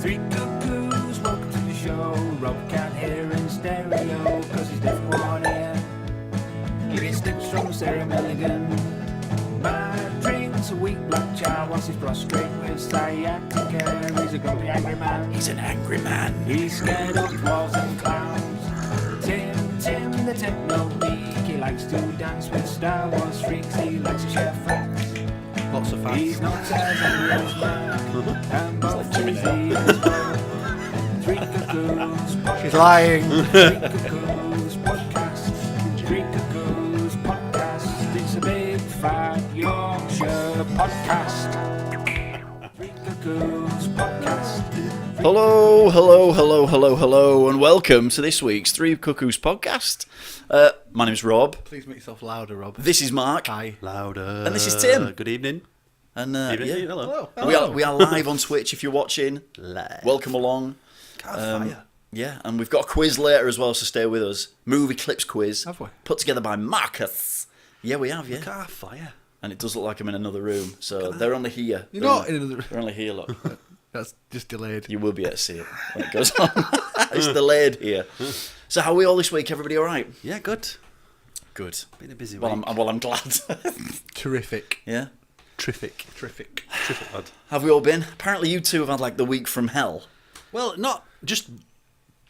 Three cuckoos, welcome to the show. Rob can't hear in stereo, cause he's deaf in one ear. Giving sticks from Sarah Milligan. Matt drinks a weak black chow whilst he's prostrate with sciatica. He's a grumpy angry man. He's an angry man. He's scared of dwarves and clowns. Tim the techno geek. He likes to dance with Star Wars freaks. He likes to share facts. Lots of facts. He's not as angry as Mark. And both his ears work. Three Cuckoos podcast. She's lying. Three Cuckoos podcast. Three Cuckoos podcast. It's a big fat Yorkshire podcast. Three Cuckoos podcast. Hello, and welcome to this week's Three Cuckoos podcast. My name's Rob. Please make yourself louder, Rob. This is Mark. Hi. Louder. And this is Tim. Good evening. And Evening. yeah, Hello. we are live on Twitch if you're watching. Live. Welcome along. Fire. Yeah, and we've got a quiz later as well, so stay with us. Movie clips quiz. Have we? Put together by Marcus. Yeah, we have, yeah. Car fire. And it does look like I'm in another room, so they're only here. You're not in another room. They're only here, look. That's just delayed. You will be able to see it when it goes on. It's delayed here. So how are we all this week? Everybody all right? Yeah, good. Good. Been a busy Well, week. I'm glad. Terrific. Yeah. Terrific, lad. Have we all been? Apparently you two have had like the week from hell. Well, not just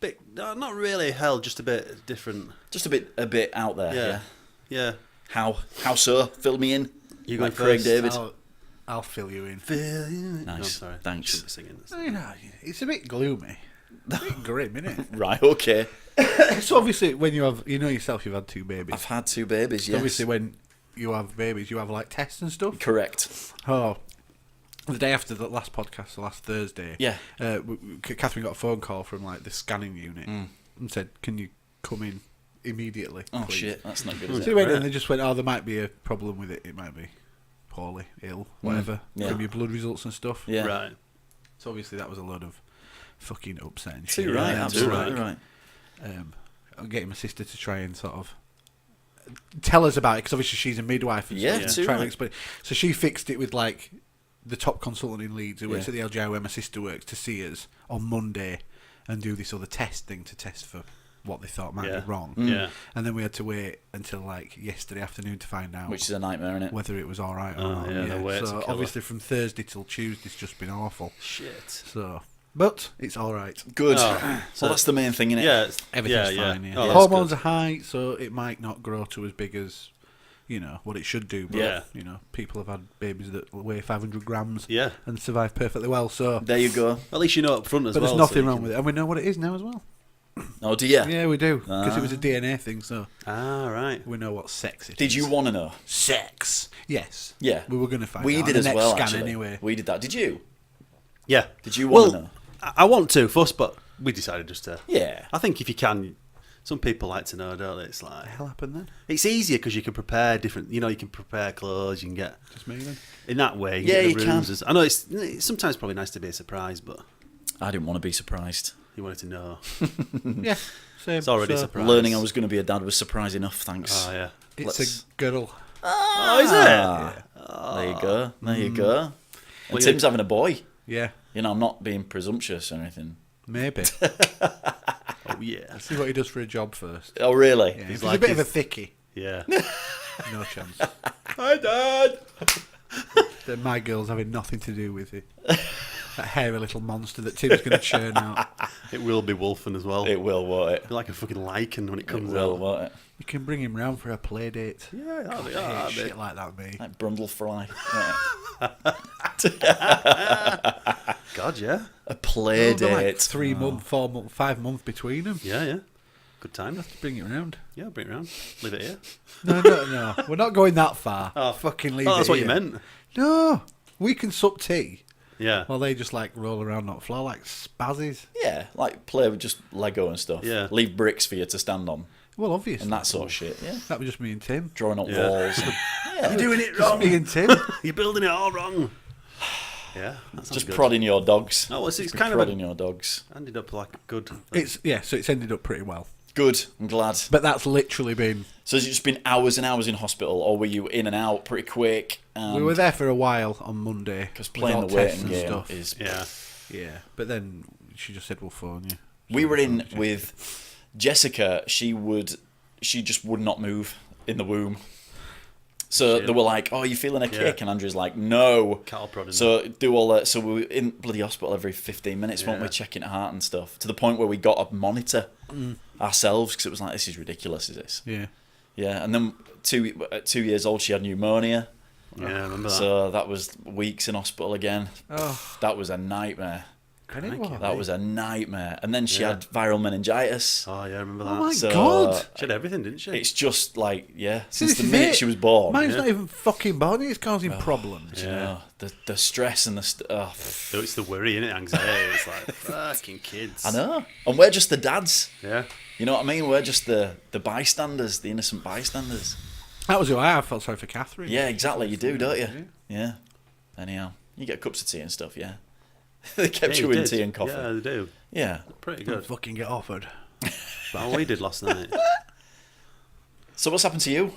bit. No, not really hell. Just a bit different. Just a bit out there. Yeah. Yeah. How so? Fill me in. You go like Craig first. David. I'll fill you in. Nice. No, sorry. Thanks. Shouldn't be singing this. You know, it's a bit gloomy. A bit grim, isn't it? Right. Okay. So obviously, when you have, you know yourself, you've had two babies. I've had two babies. So Yes. obviously, when you have babies, you have like tests and stuff. Correct. Oh, the day after the last podcast, the last Thursday. Yeah. Catherine got a phone call from like the scanning unit and said, "Can you come in immediately?" Oh please?" shit, that's not good. Is So we it? went in and they just went, "Oh, there might be a problem with it. It might be poorly, ill, whatever, Yeah. from your blood results and stuff." Yeah. Right. So obviously that was a load of fucking upsetting shit. Too right. Yeah, Absolutely too right. I'm getting my sister to try and sort of tell us about it because obviously she's a midwife and Yeah, stuff. too Trying to right. explain. So she fixed it with like the top consultant in Leeds who works Yeah. at the LGI where my sister works to see us on Monday and do this other test thing to test for what they thought might Yeah. be wrong. Yeah. And then we had to wait until like yesterday afternoon to find out Which is a nightmare, isn't it? whether it was all right or Oh, not. yeah, the wait's a so killer. obviously from Thursday till Tuesday's just been awful. Shit. So, but it's all right. Good. Oh, Well, so- that's the main thing, innit? Yeah. It's, Everything's yeah, fine. Yeah. Oh, that's Hormones good. are high, so it might not grow to as big as what it should do. But Yeah. people have had babies that weigh 500 grams Yeah. and survive perfectly well. So, There you go. At least you know up front as but well. there's nothing wrong with it, and we know what it is now as well. Oh dear. Yeah, we do because it was a DNA thing, so Ah, right. we know what sex it is. Did you want to know? sex? Yes. Yeah. We were going to find We out did on as the next well. scan Actually, anyway. we did that. Did you? Yeah. Did you want to Well, know? I want to first, but we decided just to. Yeah. I think if you can, some people like to know, don't they? It's like What the hell happened then? it's easier because you can prepare different. You can prepare clothes. You can get Just me then. in that way. Yeah, get you the can. rooms. I know it's sometimes probably nice to be a surprise, but I didn't want to be surprised. you wanted to know. Yeah, same. It's already a so surprise. Learning I was going to be a dad was surprise enough. Thanks. Oh yeah. It's Let's- a girl. Oh, is it? There you go. There you go. And Well, Tim's having a boy. Yeah, I'm not being presumptuous or anything. maybe. Oh yeah. See what he does for a job first. Oh really? Yeah, he's like a bit of a his- thickie. Yeah. No chance. Hi, Dad. That my girl's having nothing to do with it. That hairy little monster that Tim's going to churn out. It will be wolfing as well. It will, won't it? Be like a fucking lichen when it It comes will, out. won't it? You can bring him round for a play date. Yeah, that'll be, I that'll hate be- shit like that, me. Like Brundlefly. God, yeah. A play Oh, they're like date. 3 months, 4 months, 5 months between them. Yeah, yeah. Good time. Just bring it round. Yeah, bring it around. Leave it here. No. We're not going that far. Oh. Fucking leave Oh, it that's what you here. meant. No. We can sup tea Yeah. while they just like roll around on the floor like spazzies. Yeah, like play with just Lego and stuff. Yeah. Leave bricks for you to stand on Well, obviously. and that sort of shit. Yeah. That was just me and Tim. Drawing up Yeah. walls. And, You're doing it Just wrong. me and Tim. You're building it all wrong. Yeah. That sounds just good. prodding your dogs. Oh, well, it's Just kind of prodding your dogs. ended up like a good. So it's ended up pretty well. Good. I'm glad. But that's literally been... So has it just been hours and hours in hospital, or were you in and out pretty quick? we were there for a while on Monday. because with playing all the tests waiting and game stuff. is Yeah. Yeah, but then she just said we'll phone you. We were in with Jessica. She just would not move in the womb. So they were like, "Oh, you feeling a kick?" And Andrew's like, "No." Cattle prodding. So do all that. So we were in bloody hospital every 15 minutes, weren't we, checking her heart and stuff, to the point where we got a monitor ourselves because it was like, "This is ridiculous, is this?" Yeah. Yeah, and then at 2 years old, she had pneumonia. Yeah, I remember that. So that was weeks in hospital again. Oh, That was a nightmare. Crikey. That was a nightmare. And then she had viral meningitis. Oh, yeah, I remember that. Oh my So, God. She had everything, didn't she? It's just like, since This the is minute it. she was born. Mine's not even fucking born. It's causing problems. You know, the stress and the... So it's the worry, innit? Anxiety. It's like, fucking kids. I know. And we're just the dads. Yeah. You know what I mean? We're just the bystanders, the innocent bystanders. That was who I felt sorry for Catherine. Yeah, exactly. You do, don't you? Yeah. Anyhow, you get cups of tea and stuff, yeah? They kept you in tea and coffee. Yeah, they do. Yeah. Pretty Don't good. fucking get offered. Oh, we did last night. So what's happened to you?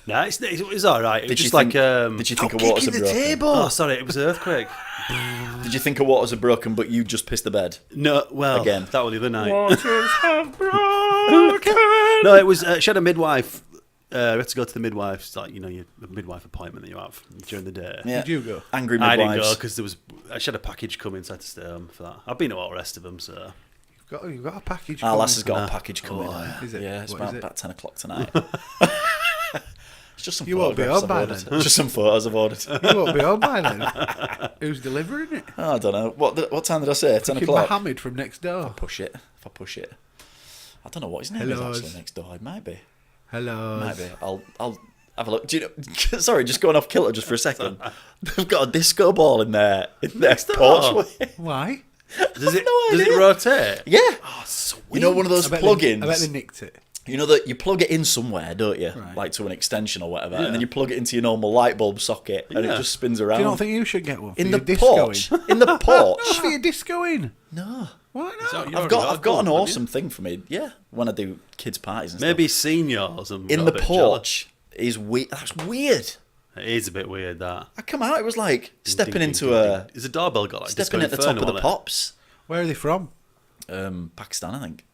No, it's all right. It was Did you just think, like... did you think a waters had broken? Oh, sorry, it was an earthquake. Did you think a waters had broken, but you just pissed the bed? No, well, Again. that was the other night. Waters have broken. No, it was. She had a midwife. We had to go to the midwife. It's like, your midwife appointment that you have during the day. Yeah. Did you go? Angry I midwives. didn't go because she had a package coming, so I had to stay home for that. I've been to all the rest of them, so. You've got a package. Our lass has coming. got a package coming. Is it? Yeah, it's What is it? about 10 o'clock tonight. It's just some You won't be photographs home I've by ordered. then. Just some photos I've ordered. You won't be home by then. Who's delivering it? Oh, I don't know. What time did I say? 10 Fucking o'clock? Mohammed from next door. If I push it. I don't know what his name Hello. is actually next door. It might be. Hello. Might be. I'll have a look. Do you know? Sorry, just going off kilter just for a second. They've got a disco ball in their porchway. Why? Does it no does it idea. rotate? Yeah. Oh, sweet. You know, one of those I bet plugins. they nicked it. You know that you plug it in somewhere, don't you? Right. Like to an extension or whatever, Yeah. and then you plug it into your normal light bulb socket, and it Yeah. just spins around. Do you not think you should get one for in your the discoing? porch? In the porch? For your discoing? No. Why not? So you I've already got an one, haven't awesome thing for me. Yeah, when I do kids' parties and Maybe seniors. stuff. In the porch is weird. That's weird. It is a bit weird, that. I come out, it was like stepping Ding, ding, into ding, a ding. Is the doorbell got like stepping Disco at the top Inferno of the on it? pops. Where are they from? Pakistan, I think.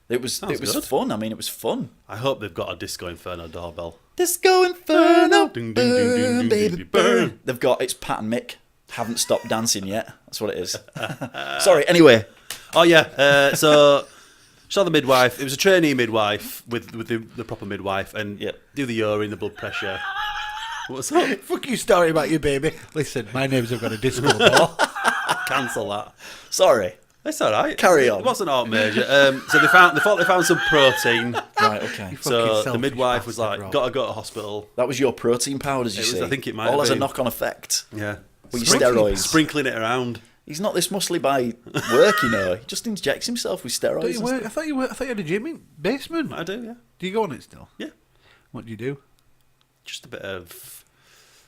It was Sounds good. fun. I mean, it was fun. I hope they've got a Disco Inferno doorbell. Disco Inferno, Ding, ding, ding, burn, ding, ding, baby, ding, burn. burn. They've got it's Pat and Mick. Haven't stopped dancing yet. That's what it is. Sorry. Anyway, Oh yeah, so saw the midwife. It was a trainee midwife with the proper midwife, and Yeah. do the urine, the blood pressure. What's up? Fuck you story about your baby. Listen, my neighbours have got a disco ball. Cancel that. sorry. It's all right. Carry on. It wasn't all major. So they thought they found some protein. Right. Okay. So the selfish midwife was bastard, like, Rob. gotta go to hospital. That was your protein powders. You It was- see. I think it might all have has a been. knock-on effect. Yeah. With your steroids. Sprinkling it around. He's not this muscly by work, you know. He just injects himself with steroids. Don't you and work? stuff. I thought you had a gym in basement. I do, yeah. Do you go on it still? Yeah. What do you do? Just a bit of.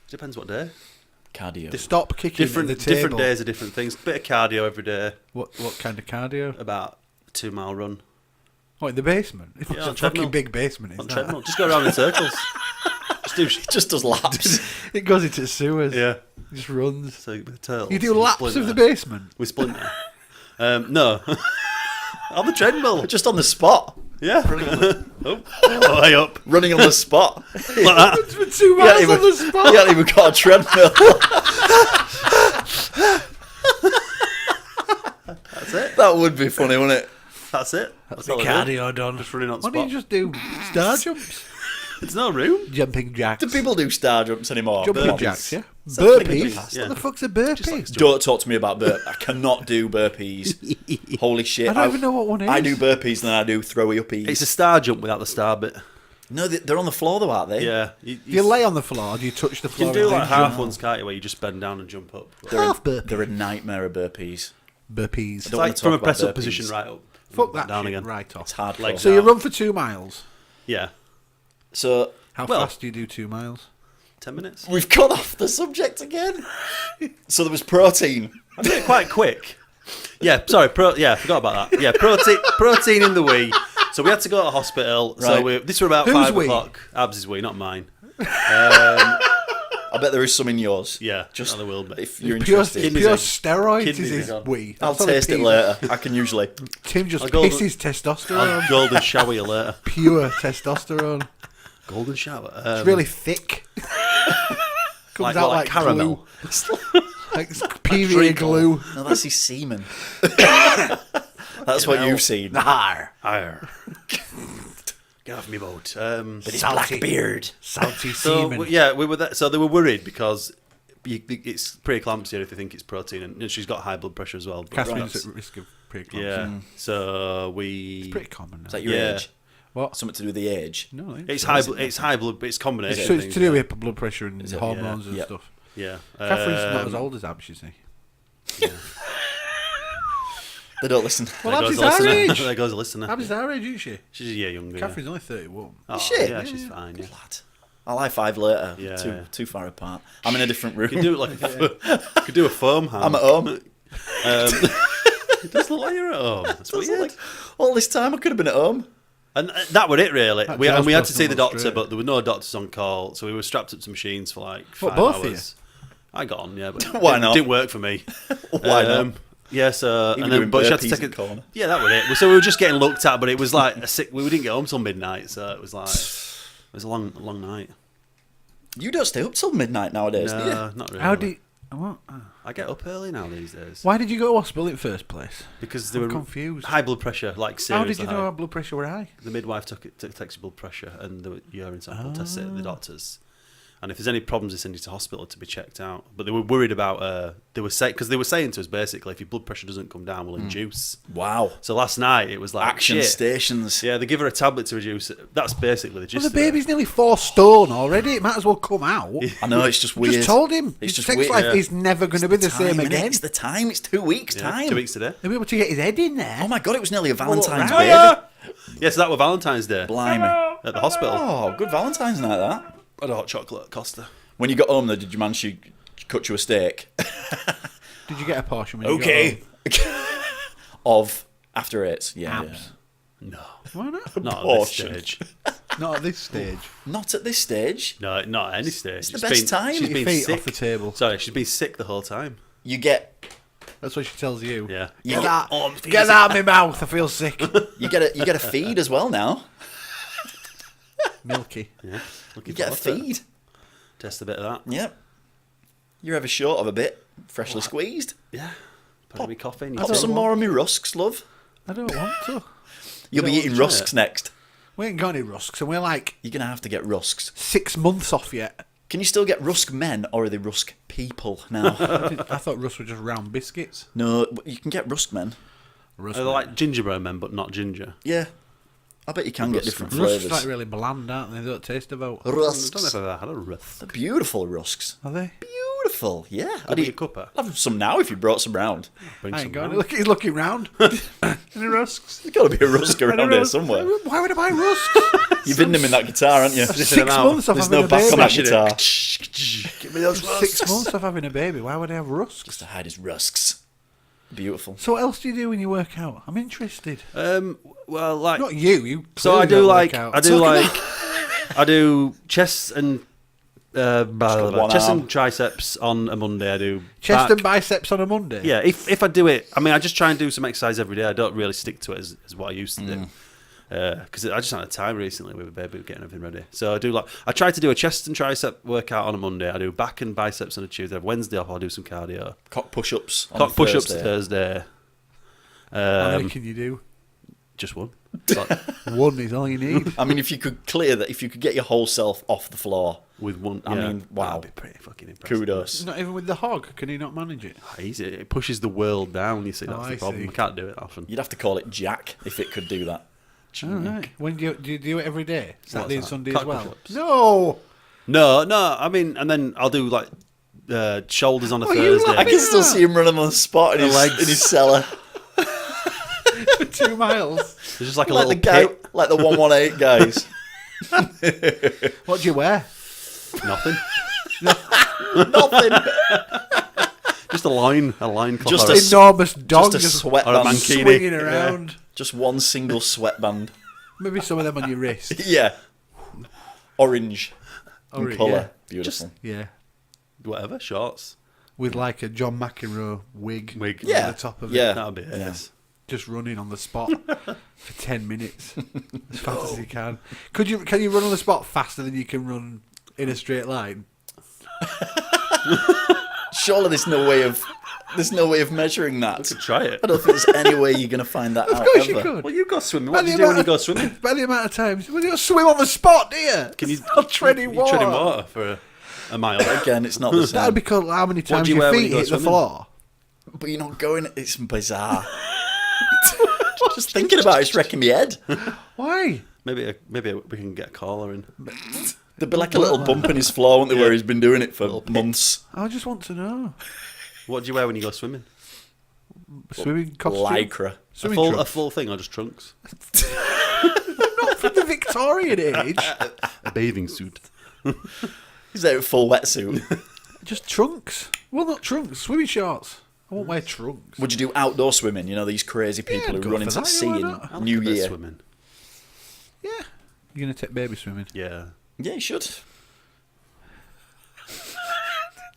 Depends what day. Cardio. They stop kicking Different at the table. different days are different things. Bit of cardio every day. What kind of cardio? About a 2-mile run. What, in the basement? It's Yeah, a on fucking treadmill. big basement. On Is treadmill. that? Just go around in circles. Just do. He just does laps. It goes into sewers. Yeah. It just runs. So with the turtles. You do laps of the basement. With Splinter. No. On the treadmill. just on the spot. Yeah. Oh, way up. Running on the spot. Like that. For 2 You miles haven't on the even, spot. you haven't even got a treadmill. That's it. That would be funny, wouldn't it? That's it. That's all I do. Cardio done. Just running on Why spot. don't you just do star jumps? There's no room. Jumping jacks. Do people do star jumps anymore? Jumping Burpees. jacks, yeah? Something in the Burpees? past. Yeah. What the fuck's a burpee? Don't talk to me about burpees. I cannot do burpees. Holy shit. I don't even know what one is. I do burpees and then I do throwy uppies. It's a star jump without the star bit. No, they're on the floor though, aren't they? Yeah. Do you lay on the floor or do you touch the You floor? can do and like then half jump? ones, can't you, where you just bend down and jump up. Half burpee. They're a nightmare of burpees. Burpees. It's don't like wanna from a talk about press up burpees. position right up. Fuck that down shit again. right off. It's hardcore. Like- So you run for 2 miles. Yeah. So How Well- fast do you do 2 miles? 10 minutes. we've gone off the subject again. So there was protein. I did it quite quick. Yeah, sorry. I forgot about that. Yeah, protein in the wee. So we had to go to hospital. So Right. this was about Whose 5 wee? o'clock. Abs' wee, not mine. I bet there is some in yours. Yeah, Just there will be. if you're Pure, interested. pure steroids Kidneys is his is on. wee. I'll That's all he taste it pees. later. I can usually. Tim just I'll go- pisses testosterone. I'll golden shower you later. Pure testosterone. Golden shower. It's really thick. Comes out like caramel. glue. Like period glue. No, that's his semen. That's what you've seen. Arr. Get off me boat. But his black beard. Salty So semen. yeah, we were there, so they were worried because it's preeclampsia if they think it's protein, and she's got high blood pressure as well. But Catherine's that's- at risk of preeclampsia. yeah. So we. It's pretty common now. Is that your Yeah. age? What? Something to do with the age? No, It's high. It's high blood, but it's a combination. So of it's things, to do yeah. with blood pressure and it? hormones and Yeah. stuff. Yeah. Catherine's not as old as Abs, is he? They don't listen. Well, There Abs goes is a our listener. age. There goes a listener. Abs is our age, isn't she? She's a year younger. Catherine's only 31. Oh, Shit. Yeah, she's fine. Yeah. Lad. I'll high five later. Yeah. Too far apart. I'm in a different room. You could do it like could do a foam hand. I'm at home. It does look like you're at home. That's That's weird. like, all this time I could have been at home. And that was it, really. That We jaws had to crossing see the looks doctor, straight. but there were no doctors on call, so we were strapped up to machines for like 5 both of you? hours. I got on, yeah, but Why it not? didn't work for me. Why not? Yeah, so You and were then doing but she had to burpees take in the corner. Yeah, that was it. So we were just getting looked at, but it was like we didn't get home till midnight, so it was like it was a long night. You don't stay up till midnight nowadays, do you? No, not really. How do you, what? I get up early now these days Why did you go to hospital in the first place? because they I'm were confused. high blood pressure, like How did seriously you know high. our blood pressure were high? The midwife took your blood pressure and the urine sample tests it at Ah. the doctors. And if there's any problems, they send you to hospital to be checked out. But they were worried about they were saying to us basically, if your blood pressure doesn't come down, we'll induce. Wow. So last night it was like Action shit. stations. Yeah, they give her a tablet to reduce it. That's basically the gist. Well, the of it. baby's nearly 4 stone already. It might as well come out. I know, it's just weird. Just told him. It's His just sex weird. life Yeah. is never going to be the same Time, innit? again. It's the time. It's 2 weeks' Yeah, time. 2 weeks today. He'll be able to get his head in there. Oh my god, it was nearly a Valentine's right. baby. Yes, that was Valentine's Day Blimey. at the hospital. Oh, good Valentine's night, that. I had a hot chocolate at Costa. When you got home, though, did your man cut you a steak? Did you get a portion when you got home? Of after 8. Yeah. Abs. No, Why not? not at this Portion. stage. Not at this stage. Not at this stage. No, not at any stage. It's the best time. She's Your been feet sick. off the table. Sorry, she's been sick the whole time. You get That's what she tells you. Yeah. You Get get, that, Oh, I'm feeling get sick. that out of my mouth. I feel sick. you get a feed as well now. Milky. Yeah. Looking You get a forward to it. feed. Test a bit of that. Yep. You're ever short of a bit, freshly squeezed. Yeah. Put me coffee in. I Pop don't some want- more of me rusks, love. I don't want to. You'll be don't eating want to try rusks it? next. We ain't got any rusks, and we're like You're gonna have to get rusks. 6 months off yet. Can you still get rusk men, or are they rusk people now? I thought rusks were just round biscuits. No, you can get rusk men. Rusk, They're like gingerbread men, but not ginger. Yeah, I bet you can get Rusk different men. rusks flavours. like really bland, aren't they? They don't taste about. I don't know if Rusks. I've ever had a rusk. They're beautiful rusks. Are they? Beautiful, yeah. I'd eat a cuppa. I'd have some now if you brought some round. Bring I some ain't got round. any. Look, he's looking round. Any rusks? There's got to be a rusk around here somewhere. Why would I buy rusks? You've hidden them in that guitar, haven't you? 6 out. months off There's having no a back baby. on that Smashing it. guitar. Give me those 6 months off having a baby. Why would I have rusks? Just to hide his rusks. Beautiful. So what else do you do when you work out? I'm interested. Well, like Not you. You. so I clearly do don't like work out. I do like I do chest and blah, blah, blah. one chest arm. and triceps on a Monday. I do chest back. and biceps on a Monday. Yeah, if I do it, I mean, I just try and do some exercise every day. I don't really stick to it as what I used to do. Because I just had time recently with a baby getting everything ready. So I try to do a chest and tricep workout on a Monday. I do back and biceps on a Tuesday. Wednesday off, I'll do some cardio. Cock push-ups. on Cock push-ups Thursday. Thursday. How many can you do? Just one. One is all you need. I mean, if you could clear that, if you could get your whole self off the floor, With one. I yeah, mean, wow. That'd be pretty fucking impressive. kudos. Not even with the hog. Can he not manage it? Easy. It pushes the world down, you see. That's Oh, the I problem. see. I can't do it often. You'd have to call it Jack if it could do that. All right. When do you do it every day? Saturday and that? Sunday Cock as well? push-ups. No. No, I mean, and then I'll do like shoulders on a Oh, you Thursday. I can still see him running on the spot in, The his, legs. in his cellar. For 2 miles. There's just like a Like the little guy, pit. like the 118 guys. What do you wear? Nothing. Nothing. Just a line cloth. Just or a s- Enormous dog Just a just sweatband. mankini. swinging around. Just one single sweatband. Maybe some of them on your wrist. Yeah. Orange in Orange, colour. yeah. Beautiful. Yeah. Whatever, shorts. with like a John McEnroe wig, Yeah. on the top of Yeah. it. That'd be it. Just running on the spot for 10 minutes as fast as you can. Can you run on the spot faster than you can run in a straight line? Surely there's no way of measuring that. Could try it. I don't think there's any way you're going to find that out. Of course ever. you could. Well, you go swimming. By What do the you do when you amount go of- swimming? By the amount of times, well, you don't swim on the spot, do you? Can you Not treading water. treading water for a mile? Again, it's not the same. That'd be called how many times do you your wear when feet you go hit the swimming? floor. But you're not going. It's bizarre. Just thinking about it's wrecking my head. Why? Maybe we can get a caller in. There'd be like a little bump in his floor, wouldn't there, where he's been doing it for months. I just want to know. What do you wear when you go swimming? Swimming costume? Lycra. Swimming A trunks? full thing or just trunks? Not from the Victorian age. A bathing suit. He's there in full wetsuit. Just trunks. Well, not trunks. Swimming shorts. I won't wear trunks. Would you do outdoor swimming? You know, these crazy people I'd who go run for into that, the sea why in not? New A bit of Year. swimming. Yeah. You're going to take baby swimming. Yeah. Yeah, you should.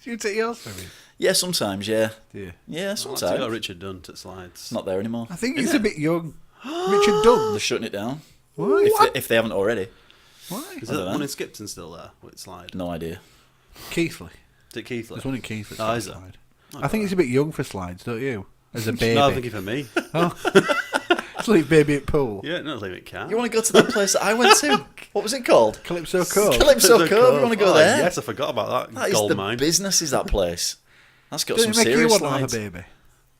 Do you take yours swimming? Yeah, sometimes, yeah. Yeah. Yeah, I got sometimes. Richard Dunt at Slides. It's not there anymore. I think he's a bit young. Richard Dunn. They're shutting it down. Why? If they haven't already. Why? Is I that don't know. one in Skipton still there? With Slide? No idea. Keithley. Is it Keithley? There's one in Keithley. Oh, is there? Slide. I think he's a bit young for slides, don't you? As a baby. No, I'm thinking for me. Let's leave baby at pool. Yeah, no, leave it can. You want to go to that place that I went to? What was it called? Calypso Cove. Calypso Cove. You want to go there? Yes, I forgot about that. That is Gold the mine. business, is that place. That's got Does it some make you serious want to have slides. a baby?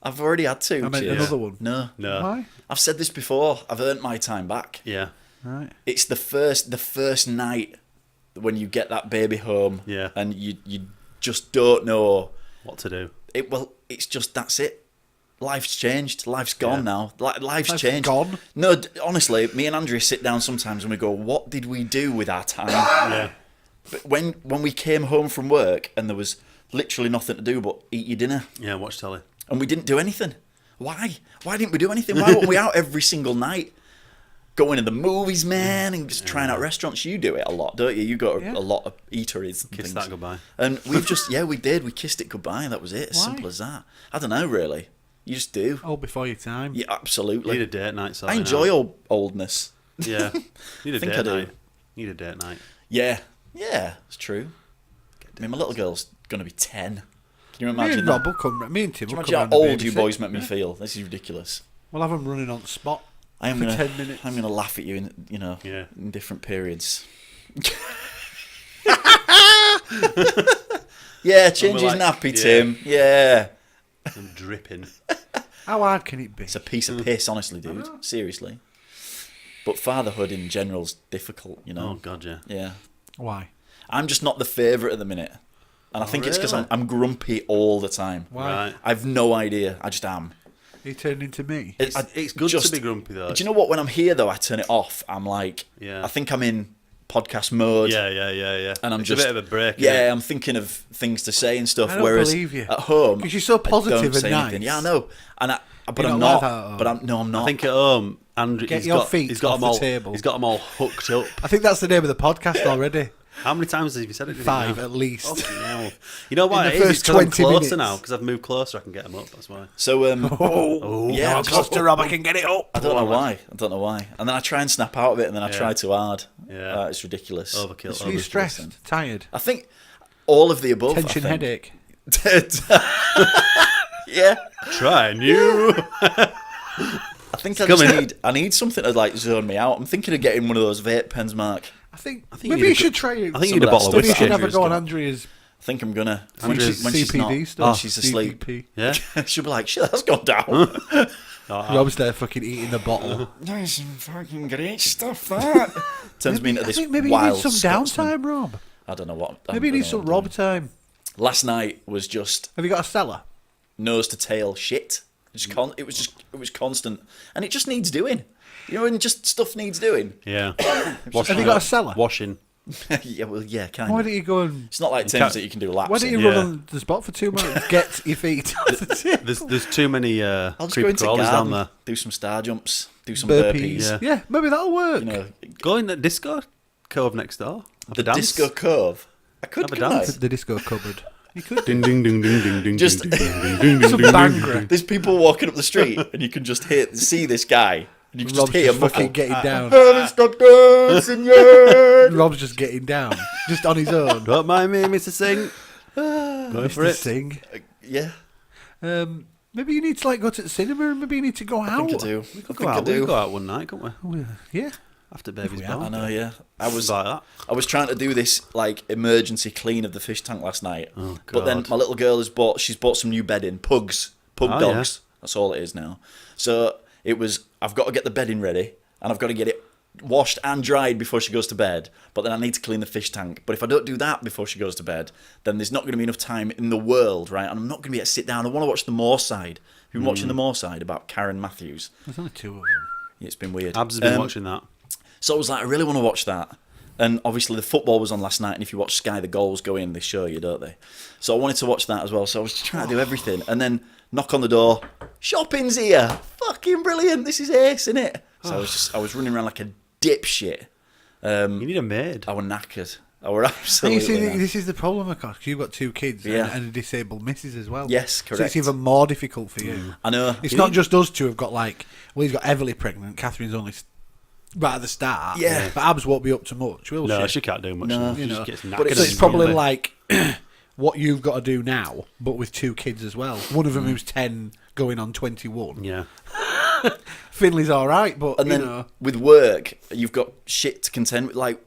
I've already had two. I meant cheers. another one. No. No. Why? I've said this before. I've earned my time back. Yeah. Right. It's the first night when you get that baby home. Yeah. And you just don't know. What to do? It's just that's it. Life's changed. Life's gone Yeah. now. Life's Life's changed. gone? No, honestly, me and Andrea sit down sometimes and we go, "What did we do with our time?" Yeah. But when we came home from work and there was literally nothing to do but eat your dinner, Yeah, watch telly. and we didn't do anything. Why? Why didn't we do anything? Why weren't we out every single night? Going to the movies, man, and just trying out restaurants. You do it a lot, don't you? You got Yeah. a lot of eateries and Kiss things. that goodbye. And we've just, we did. We kissed it goodbye. That was it. As Why? simple as that. I don't know, really. You just do. All before your time. Yeah, Need absolutely. a date night. I sorting enjoy out. oldness. Yeah. Need a think date I do. night. Need a date night. Yeah, it's true. I mean, my little girl's going to be 10. Can you Me imagine and that? Rob will come. Me and Tim Can will you come imagine how round and old you babysit. boys make me feel? This is ridiculous. We'll have them running on the spot. I am For gonna, 10 minutes. I'm gonna laugh at you in, Yeah. in different periods. Yeah, change his like, nappy, yeah. Tim. Yeah, I'm dripping. How hard can it be? it's a piece of piss, honestly, dude. Seriously. But fatherhood in general's difficult, you know. Oh, God, yeah. Yeah, Why? I'm just not the favourite at the minute, and I think it's because really? I'm grumpy all the time. Why? Right. I've no idea. I just am. He turned into me. It's good to be grumpy, though. Do you know what? When I'm here, though, I turn it off. I'm like, Yeah. I think I'm in podcast mode. Yeah. And I'm It's just a bit of a break. Yeah, I'm thinking of things to say and stuff. I don't whereas believe you. at home, 'Cause you're so positive I don't and say anything. nice. Yeah, I know. But You're I'm not like not. that at home. But I'm not. I think at home, Andrew, Get he's your got, feet he's got off them all, the table. He's got them all hooked up. I think that's the name of the podcast already. How many times have you said it? 5 now? at least. Fucking hell. You know why? In the It is? first It's 'cause I'm 20 closer minutes. now, because I've moved closer, I can get them up, that's why. so. Oh, yeah, I'm close to Rob. I can get it up. I don't know why. And then I try and snap out of it, and then I try too hard. Yeah. It's ridiculous. Overkill. Are you stressed? Tired? I think all of the above. Tension, I think. headache? Yeah. Try new. I think I need something to like zone me out. I'm thinking of getting one of those vape pens, Mark. I think you maybe need you a should try it. I think Some you need a of that bottle of stuff. Maybe you whiskey. should have a Andrew's go on got. Andrea's I think I'm gonna when she's CPD not, stuff. when she's asleep. CPP. Yeah? She'll be like, "Shit, that's gone down." Rob's there fucking eating the bottle. Nice and fucking great stuff. That turns me into I this think maybe you wild need some Scotsman. downtime, Rob. I don't know what. Maybe you need some Rob time. Last night was just Have you got a cellar? nose to tail shit. It was constant, and it just needs doing. You know, and just stuff needs doing. Yeah. Have you got a cellar? Washing. Yeah, well, yeah, kind Why of. don't you go and... It's not like can't- Tim's that you can do laps. Why don't you in. run Yeah. on the spot for 2 minutes? Get your feet off the table. There's too many I'll just go creepy into crawlies down garden, there. do some star jumps, do some Burpees. burpees. Yeah. Yeah, maybe that'll work. You know, Go in the disco cove next door. Have the a dance. disco cove. I could Have a couldn't I? dance. The disco cupboard. You could. Ding ding ding ding ding ding. Just- ding, ding, ding, ding, Some ding, banger. There's people walking up the street, and you can just see this guy, and you can Rob's just hear just fucking getting down. Haven't stopped dancing yet. Rob's just getting down, just on his own. Don't mind me, Mr. Singh. Going for Mr. it. Sing. Yeah, Maybe you need to like go to the cinema, and maybe you need to go I out. think I do. We I could think I we could do. go out one night, couldn't we? Yeah. After baby's we born. I know. Yeah, I was like that. I was trying to do this like emergency clean of the fish tank last night, Oh, but then God. my little girl she's bought some new bedding, pug Oh, dogs. That's all it is now. So it was I've got to get the bedding ready, and I've got to get it washed and dried before she goes to bed. But then I need to clean the fish tank. But if I don't do that before she goes to bed, then there's not going to be enough time in the world, right? And I'm not going to be able to sit down. I want to watch The Moorside. You've been watching The Moorside about Karen Matthews. There's only 2 of them. It's been weird. Abs has been watching that. So I was like, I really want to watch that. And obviously the football was on last night, and if you watch Sky, the goals go in, they show you, don't they? So I wanted to watch that as well. So I was trying to do everything. And then knock on the door, shopping's here. Fucking brilliant. This is ace, isn't it? So I was running around like a dipshit. You need a maid. I was knackered. I were And absolutely you see, knackered. this is the problem, of course. You've got 2 kids Yeah. and a disabled missus as well. Yes, So it's correct. even more difficult for you. I know. It's not just us 2 have got like. Well, he's got Everly pregnant. Catherine's only right at the start. Yeah. But Abs won't be up to much, will No, she? she can't do much. No. She You just know. gets But knackered. So it's and probably grumpy. like what you've got to do now, but with 2 kids as well. One of them who's 10 going on 21. Yeah. Finley's all right, but And you then know. with work, you've got shit to contend with. Like,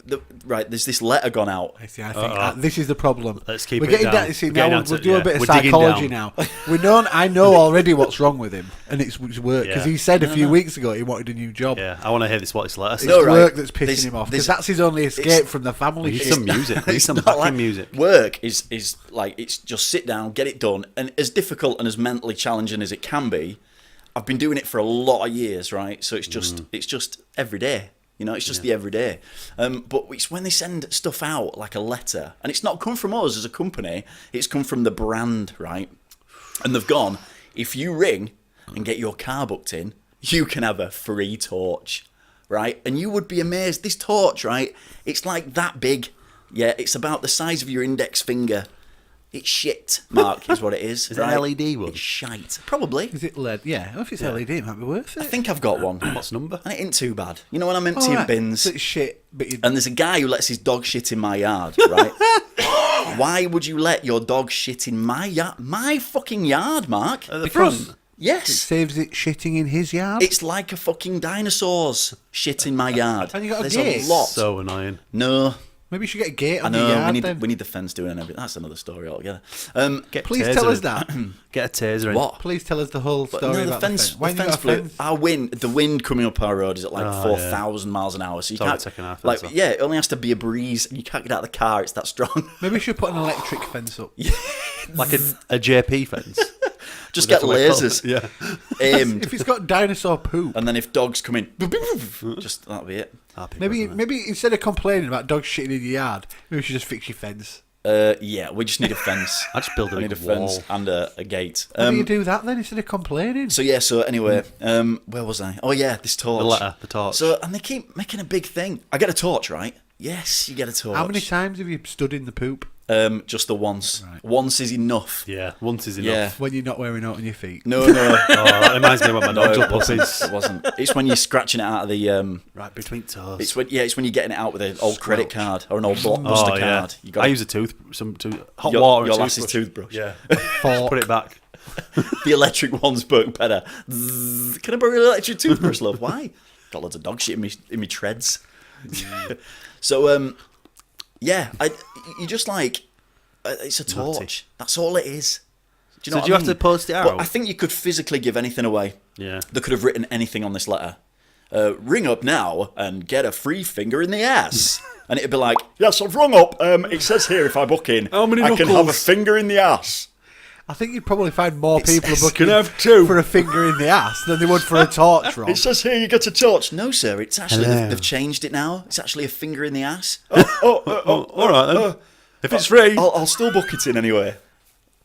there's this letter gone out. I see. I think this is the problem. Let's keep We're it getting down. See, We're now getting we'll down to- do a yeah. bit of We're digging psychology down. now. I know already what's wrong with him, and it's work because Yeah. he said a few weeks ago he wanted a new job. Yeah. I want to hear this. What this letter says. No, It's right. work that's pissing This- him off this- because that's his only escape from the family. Need shit. some music. Need It's some not backing like- music. Work is like, it's just sit down, get it done, and as difficult and as mentally challenging as it can be, I've been doing it for a lot of years, right? So it's just every day. You know, it's just the everyday. But it's when they send stuff out, like a letter, and it's not come from us as a company, it's come from the brand, right? And they've gone, if you ring and get your car booked in, you can have a free torch, right? And you would be amazed. This torch, right? It's like that big. Yeah, it's about the size of your index finger. It's shit, Mark, is what it is. Is it an right? LED one? It's shite. Probably. Is it LED? Yeah. Well, if it's LED, it might be worth it. I think I've got one. What's number? And it ain't too bad. You know when I'm emptying Alright, bins, so it's shit, but you, and there's a guy who lets his dog shit in my yard, right? Why would you let your dog shit in my yard? My fucking yard, Mark. At the Because- front. it Yes. saves it shitting in his yard. It's like a fucking dinosaur's shit in my yard. And you got a There's gate? a lot. So annoying. No. Maybe you should get a gate I on your know, yard we then. need the fence doing and everything. That's another story altogether. Get Please taser tell us in. that. Get a taser in. What? Please tell us the whole But story no, the about fence, the Why the haven't you fence got a blew. fence? The wind coming up our road is at like Oh, 4,000 miles an hour. So you Sorry, can't taking our fence like off. yeah, it only has to be a breeze, and you can't get out of the car. It's that strong. Maybe we should put an electric fence up. Like a JP fence. Just get That's what we call lasers it. Yeah. aimed, If it's got dinosaur poop, and then if dogs come in, just that'll be it. Happy maybe birthday. maybe instead of complaining about dogs shitting in your yard, maybe we should just fix your fence. Yeah, we just need a fence. I just build a I need a big wall. fence and a gate. Why do you do that then instead of complaining? So yeah, so anyway, where was I? Oh yeah, this torch. The letter, the torch. So and they keep making a big thing. I get a torch, right? Yes, you get a torch. How many times have you stood in the poop Just the once. Right. Once is enough. Yeah, once is enough. Yeah. when you're not wearing out on your feet? No. Oh, that reminds me of when my No, dog it jumped up wasn't. his... It wasn't. It's when you're scratching it out of the. Right between toes. It's when you're getting it out with an old credit card or an old Oh, blockbuster yeah. card. You got I use a hot your, water your and lass's toothbrush. Yeah. Fork. Put it back. The electric ones work better. Zzz. Can I borrow an electric toothbrush, love? Why? Got loads of dog shit in me treads. So yeah, you just like it's a torch. That's all it is. Do you know So what do you I have mean? to post it But out? I think you could physically give anything away. Yeah. They could have written anything on this letter. Ring up now and get a free finger in the ass. And it'd be like, yes, I've rung up. It says here if I book in, How many I can have a knuckles? finger in the ass. I think you'd probably find more people says- booking Can I have two? for a finger in the ass than they would for a torch, Rob. It says here you get a torch. No, sir, it's actually, Hello. they've changed it now. It's actually a finger in the ass. All right then. If it's free. I'll still book it in anyway.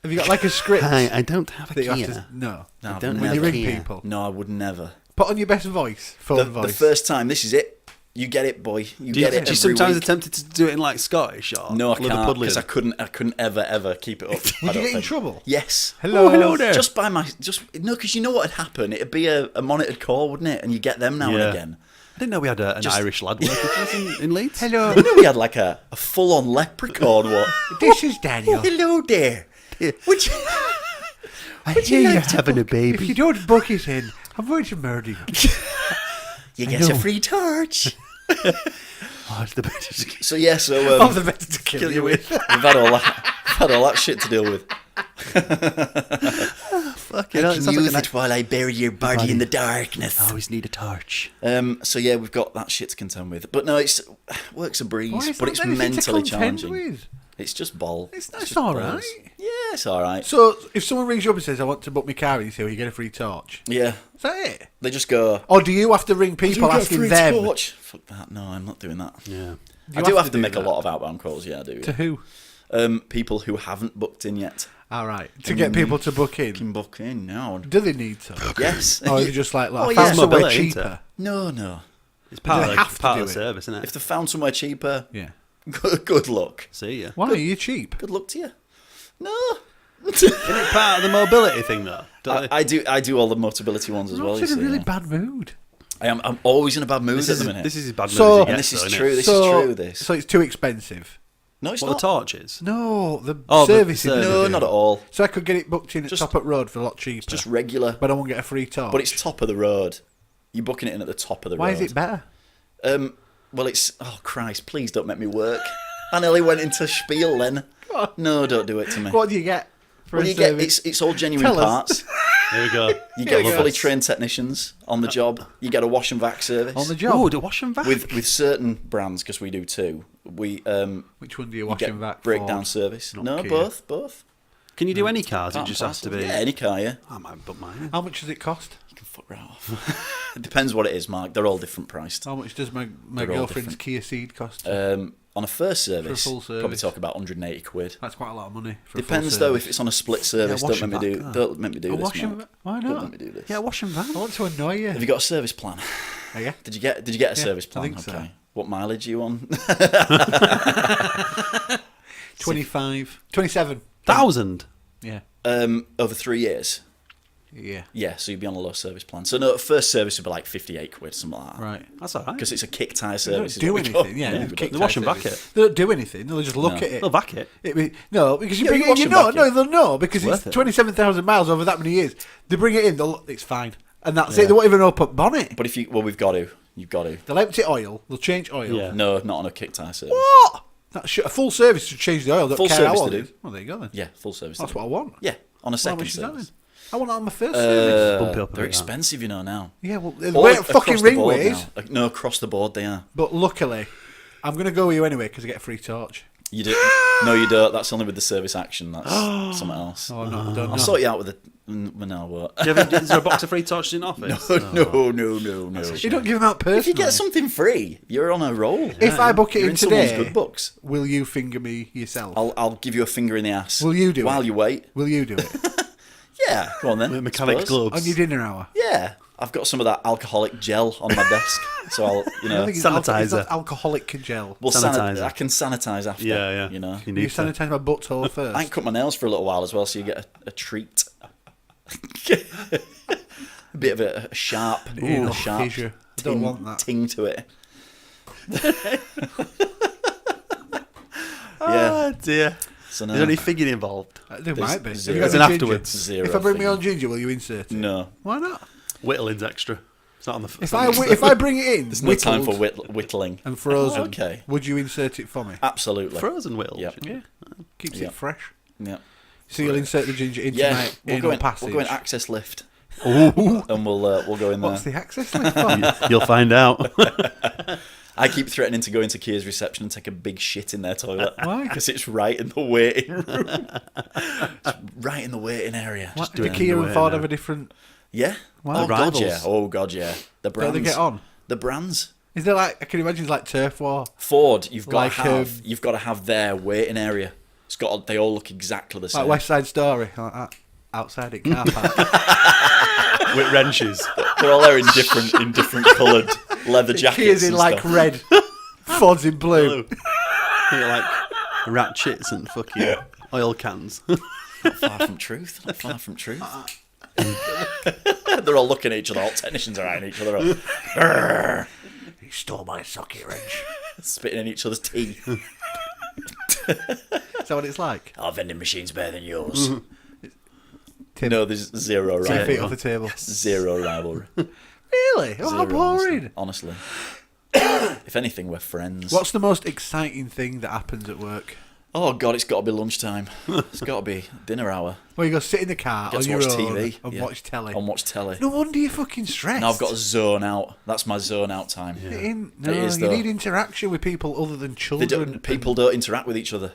Have you got like a script Hi, I don't have a that you have Kia. to... No. No, I I've don't When never- you ring Kia. people. No, I would never. Put on your best voice, phone The voice. first time, this is it. You get it, boy. You Do you, get it do you every sometimes week. attempted to do it in like Scottish or No, I can't, Liverpudlian? because I couldn't ever keep it up. Would you get in trouble? Yes. Hello. Oh, hello there. Just by my no, because you know what would happen? It'd be a monitored call, wouldn't it? And you get them now and again. I didn't know we had an Irish lad working for us in Leeds. Hello. You know, we had like a full-on leprechaun. What? This is Daniel. Hello there. Would you? Would you like to having a baby? If you don't book it in, I'm going to murder you. You get a free torch. Oh, it's the best. So yeah, I'm the better to kill you with. We've had all that shit to deal with. Fuck I it. can use it while I bury your body in the darkness. Always need a torch. So yeah, we've got that shit to contend with. But no, it's work's a breeze, but it's mentally challenging. It's just ball. It's all right. Yeah, it's all right. So if someone rings you up and says, I want to book my car, and you say, well, you get a free torch. Yeah, Is that it? they just go. Or do you have to ring people asking them? Torch? Fuck that. No, I'm not doing that. Yeah. I do have to do make that? a lot of outbound calls. Yeah, I do. To who? People who haven't booked in yet. All right. To get people to book in. Can book in now. Do they need to? Yes. Or is it just like, Oh, I yeah. found somewhere Mobility, isn't cheaper? No. It's part, Do of, they have to part do of the it? service, isn't it? If they found somewhere cheaper, Yeah. good luck. See ya. Why are you cheap? Good luck to you. No. Isn't it part of the mobility thing, though? Don't they? I do all the Motability ones as well. I'm You in a see, really yeah. bad mood. I'm always in a bad mood This at is the minute. this is as bad So- mood and as this it is gets, true. though, This isn't it? is true. This. So it's too expensive. No, it's What not. the torch is? No, the Oh, the service is service. No, not at all. So I could get it booked in at Just- Top Up Road for a lot cheaper. Just regular. but I won't get a free torch. But it's top of the road. You're booking it in at the top of the road. Why is it better? Well, it's... Oh, Christ, please don't make me work. I nearly went into spiel then. No, don't do it to me. What do you get for Well, a you get... service? It's all genuine Tell us. parts. There we go. You Here get we go. fully trained technicians on the job. You get a wash and vac service. On the job. Oh, the wash and vac. With certain brands, because we do too. We Which one do you you wash get and vac? breakdown Ford? service. Not No, Kia. both. Can you do any cars? It Part just and has to parcel. be. Yeah, any car, yeah. I might put mine in. How much does it cost? You can fuck right off. It depends what it is, Mark. They're all different priced. How much does my They're all girlfriend's different. Kia Ceed cost? On a first service, full probably service. talk about 180 quid. That's quite a lot of money. For Depends a full though service. if it's on a split service. wash Don't make me and do. vac, Don't make me do A this. wash and Mark. vac? Why Don't not? let me do this. Yeah, wash and vac. I want to annoy you. Have you got a service plan? Oh, yeah? Did you get a service I plan? think so. Okay. What mileage are you on? 27. 1,000. Yeah. Over 3 years. Yeah. Yeah, so you'd be on a low service plan. So no, first service would be like 58 quid, something like that. Right. That's all right. Because it's a kick tyre They don't service. is do what we call anything. Yeah. we they don't- kick They wash and tyre vac service. it. They don't do anything. They'll just look No. at it. They'll vac it. No, because you Yeah, bring you it in. wash You and know, vac no, it. they'll know because Worth it's it. 27,000 miles over that many years. They bring it in. It's fine, and that's it. They won't even open bonnet. But we've got to. You've got to. They'll empty oil. They'll change oil. Yeah. No, not on a kick tyre service. What? A full service to change the oil. Don't Full care service how to old it do. is. Well, there you go then. Yeah, full service. That's to what I do. want. Yeah, on a How second much is that service. then? I want it on my first service. Bump it up a They're bit, that. expensive, you know, now. Yeah, well, All we're fucking across the board ringways. now. No, across the board they are. But luckily, I'm going to go with you anyway because I get a free torch. You do? No, you don't. That's only with the service action. That's something else. Oh, no, I don't know. I'll sort you out with the... No, what? Is there a box of free torches in office? No. You don't give them out personally. If you get something free, you're on a roll. If I book it You're in someone's today, good books. will you finger me yourself? I'll give you a finger in the ass. Will you do while it? you wait? Will you do it? Yeah, go on then. Mechanics suppose. gloves. On your dinner hour? Yeah, I've got some of that alcoholic gel on my desk, so I'll, I think it's Sanitizer. It's alcoholic gel. We'll Sanitizer. I can sanitize after. Yeah, yeah. You know, You You need to. sanitize my butthole first. I ain't cut my nails for a little while as well, so you get a treat. A bit of a sharp, Anal a sharp fissure. I don't want that. ting to it. Oh dear. So Is no, there any figging involved? There might be. Have zero. you got As in any ginger? afterwards. Zero If I bring my thing. own ginger, will you insert it? No, Why not? Whittling's extra. It's not on the. If I bring it in, there's no time for whittled whittling. and frozen, Okay. would you insert it for me? Absolutely. frozen whittle. Yep. Yeah, keeps Yeah. it fresh. Yeah. So you'll insert the ginger into Yeah. my We'll anal go in. passage. We'll go in access lift, Ooh. and we'll go in there. What's the access list for? You'll find out. I keep threatening to go into Kia's reception and take a big shit in their toilet. Why? Because it's right in the waiting room. It's right in the waiting area. What, do do it Kia anyway and Ford now. have a different? Yeah. Wow. Oh god, Rivals. yeah. Oh god, yeah. The brands. Don't they get on? The brands. Is there like I can imagine it's like turf war? Ford, you've got Like, to have. You've got to have their waiting area. It's got. They all look exactly the same. Like West Side Story, like that. Outside it car park. With wrenches. They're all there in different coloured leather jackets. Kids in and like stuff. red, Fords in blue. They're like ratchets and fucking oil cans. Not far from truth. Not far from truth. They're all looking at each other. All technicians are eyeing each other up. Grrr. He stole my socket wrench. Spitting in each other's tea. Is that what it's like? Our vending machine's better than yours. Tim, No, there's zero 2 feet rivalry. off the table. Zero rivalry. Really? Oh, how Zero, boring. honestly. If anything, we're friends. What's the most exciting thing that happens at work? Oh, God, it's got to be lunchtime. It's got to be dinner hour. Well, you go sit in the car Get on to your watch own TV. and yeah. watch telly. And watch telly. No wonder you're fucking stressed. Now I've got to zone out. That's my zone out time. No, It is, you though. need interaction with people other than They children. don't, people don't interact with each other.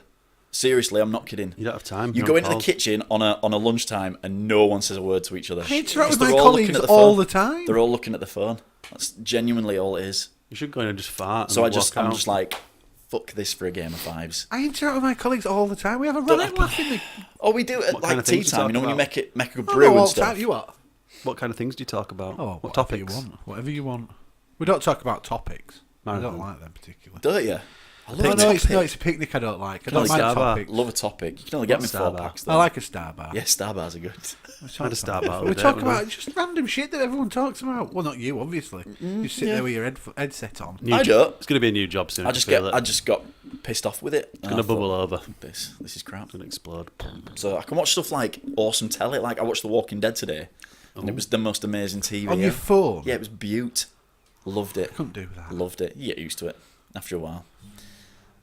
Seriously, I'm not kidding. You don't have time. You You're go on into the calls. kitchen on a lunchtime and no one says a word to each other. I interact with Because my they're all looking colleagues at the all phone. the time. They're all looking at the phone. That's genuinely all it is. You should go in and just fart. So and I'm walk out. just like, fuck this for a game of fives. I interact with my colleagues all the time. We have a right laughing. Oh, we do it at What like kind of tea things do you time. You know talk when you about? make a good Oh, brew no, all and the stuff. time. You what? What kind of things do you talk about? Oh, what whatever topics? you want. Whatever you want. We don't talk about topics. I don't Marathon. like them particularly. Don't you? I love No, a no, topic. it's a picnic I don't like. I Can I don't mind Star Bar? topics. Love a topic. You can only get me What's 4 Star Bar? packs. I Though. like a Star Bar. Yeah, Star bars are good. I had a Star Bar. We the other talk day, about just random shit that everyone talks about. Well, not you, obviously. You sit there with your headset on. New I jo- don't. It's going to be a new job soon. I just got pissed off with it. It's going to bubble over. This is crap. It's going to explode. So I can watch stuff like awesome telly. Like I watched The Walking Dead today, and it was the most amazing TV. On your phone? Yeah, it was beaut. Loved it. Couldn't do that. Loved it. You get used to it after a while.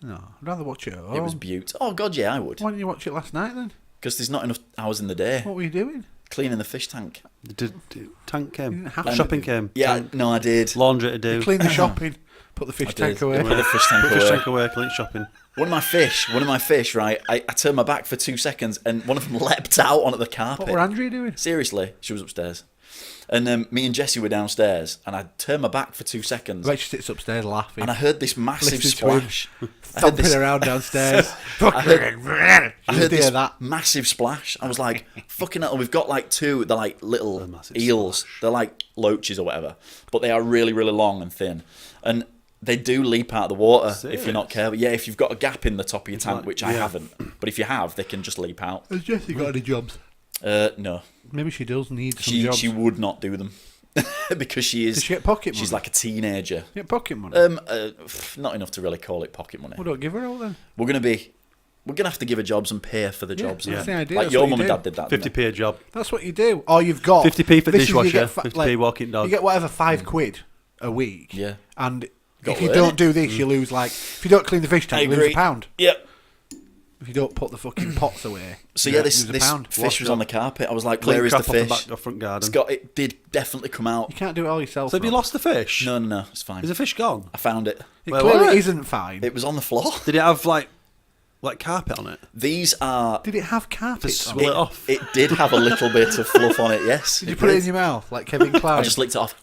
No, I'd rather watch it at home. It was beaut. Oh God, yeah, I would. Why didn't you watch it last night then? Because there's not enough hours in the day. What were you doing? Cleaning the fish tank. Tank came. didn't have to Shopping do. came. Yeah, Tank. no, I did. Laundry to do. Clean the shopping, put the fish I tank did. away. Put the fish tank Put fish away. tank away. Clean shopping. One of my fish, right? I turned my back for 2 seconds, and one of them leapt out onto the carpet. What were Andrea doing? Seriously, she was upstairs. And me and Jessie were downstairs, and I turned my back for 2 seconds, I bet she sits upstairs laughing. and I heard this massive Listening to him splash. I heard thumping this, around downstairs. I heard You hear this that? massive splash. I was like, fucking hell, we've got like two, they're like little massive eels. splash. They're like loaches or whatever, but they are really, really long and thin. And they do leap out of the water if Serious? you're not careful. Yeah, if you've got a gap in the top of your tank, like- which I yeah. haven't. But if you have, they can just leap out. Has Jessie got any jobs? No, Maybe she does need some jobs. she would not do them. Because she is. Does she get pocket She's money? like a teenager. Get pocket money. Not enough to really call it pocket money. Well, don't give her all then. We're gonna have to give her jobs and pay her for the jobs. that's and the that. idea, Like that's your what mum you and do. dad did that. didn't 50p a job. That's what you do. Or you've got 50p for this is- you dishwasher, get 50p walking dog. You get whatever £5 a week. Yeah. And Got if you to earn don't it. do this, you lose like if you don't clean the fish they? I tank, you lose agree. £1. Yep. If you don't put the fucking pots away, So you yeah, this lose £1. fish Wash was it on the up. carpet. I was like, Clean where is the crap off the fish? back of front garden. It did definitely come out. You can't do it all yourself. So have you Rob. lost the fish? No, it's fine. Is the fish gone? I found it. It Where clearly was it? isn't fine. It was on the floor. Did it have like carpet on it? These are. Did it have carpet? Just on swill it? it off. It did have a little bit of fluff on it. Yes. Did you put it in your mouth like Kevin Klein? I just licked it off.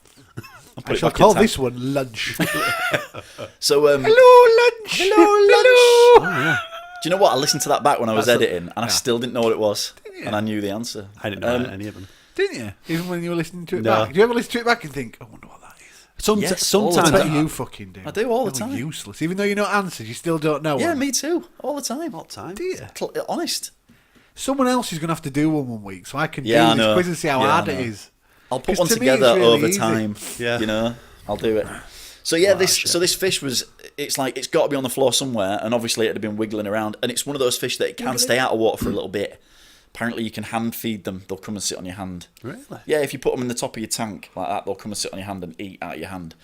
I put I it shall back in call tank. this one lunch. So Hello, lunch. Hello, lunch. Hello. Do you know what? I listened to that back when I was That's a- editing, and I still didn't know what it was, you? and I knew the answer. I didn't know any of them. Didn't you? Even when you were listening to it No. back. Do you ever listen to it back and think, I wonder what that is? Yes, all the I Sometimes bet time. you fucking do. I do all the You're time. Useless. Even though you know answers, you still don't know Yeah, one. me too. All the time. all the time. Do you? Honest. Someone else is going to have to do one week, so I can Yeah, I do this know. quiz and see how Yeah, I hard it know. is. I'll put 'Cause one to me, it's together really over easy. time. Yeah. You know, I'll do it. So yeah, so this fish was. It's like it's got to be on the floor somewhere, and obviously it had been wiggling around. And it's one of those fish that it can stay out of water for a little bit. Apparently, you can hand feed them. They'll come and sit on your hand. Really? Yeah, if you put them in the top of your tank like that, they'll come and sit on your hand and eat out of your hand.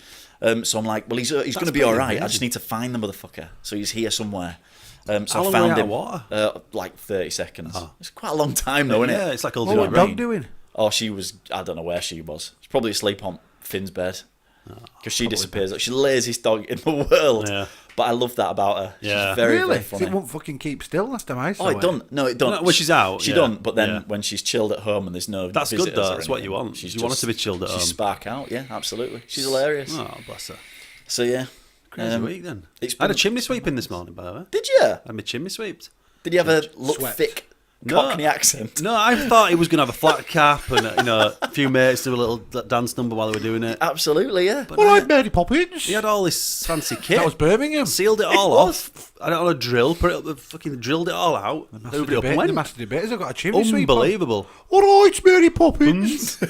So I'm like, well, he's going to be pretty all right. I amazing. just need to find the motherfucker. So he's here somewhere. So How I long found were you out him. of water? Like 30 seconds. It's quite a long time, though, isn't it? Yeah, it's like a What little was what I dog mean? doing? Oh, she was. I don't know where she was. She's probably asleep on Finn's bed because she disappears. She's the laziest dog in the world. Yeah. But I love that about her. Yeah. She's very, Really? very 'Cause funny. it won't fucking keep still last time I saw Oh, it don't. No, it don't. No, when she's out, she yeah. don't. But then Yeah. when she's chilled at home and there's no That's good, visitors though. or That's what anything, you want. she's You want her to be chilled at she's home. spark out. Yeah, absolutely. She's hilarious. Oh, bless her. So yeah. Crazy week then. it's I had a been- chimney sweep in this morning, by the way. Did you? I had my chimney sweeped. Did you have a Swept. thick Cockney accent. No, I thought he was going to have a flat cap and a few mates do a little dance number while they were doing it. Absolutely, yeah. But All right, Mary Poppins. he had all this fancy kit. That was Birmingham. Sealed it all was. off. Had it on a drill. Put it up. Fucking drilled it all out. Opened it up and The went. Master Debaters have got a chimney sweep on. Unbelievable. All right, Mary Poppins.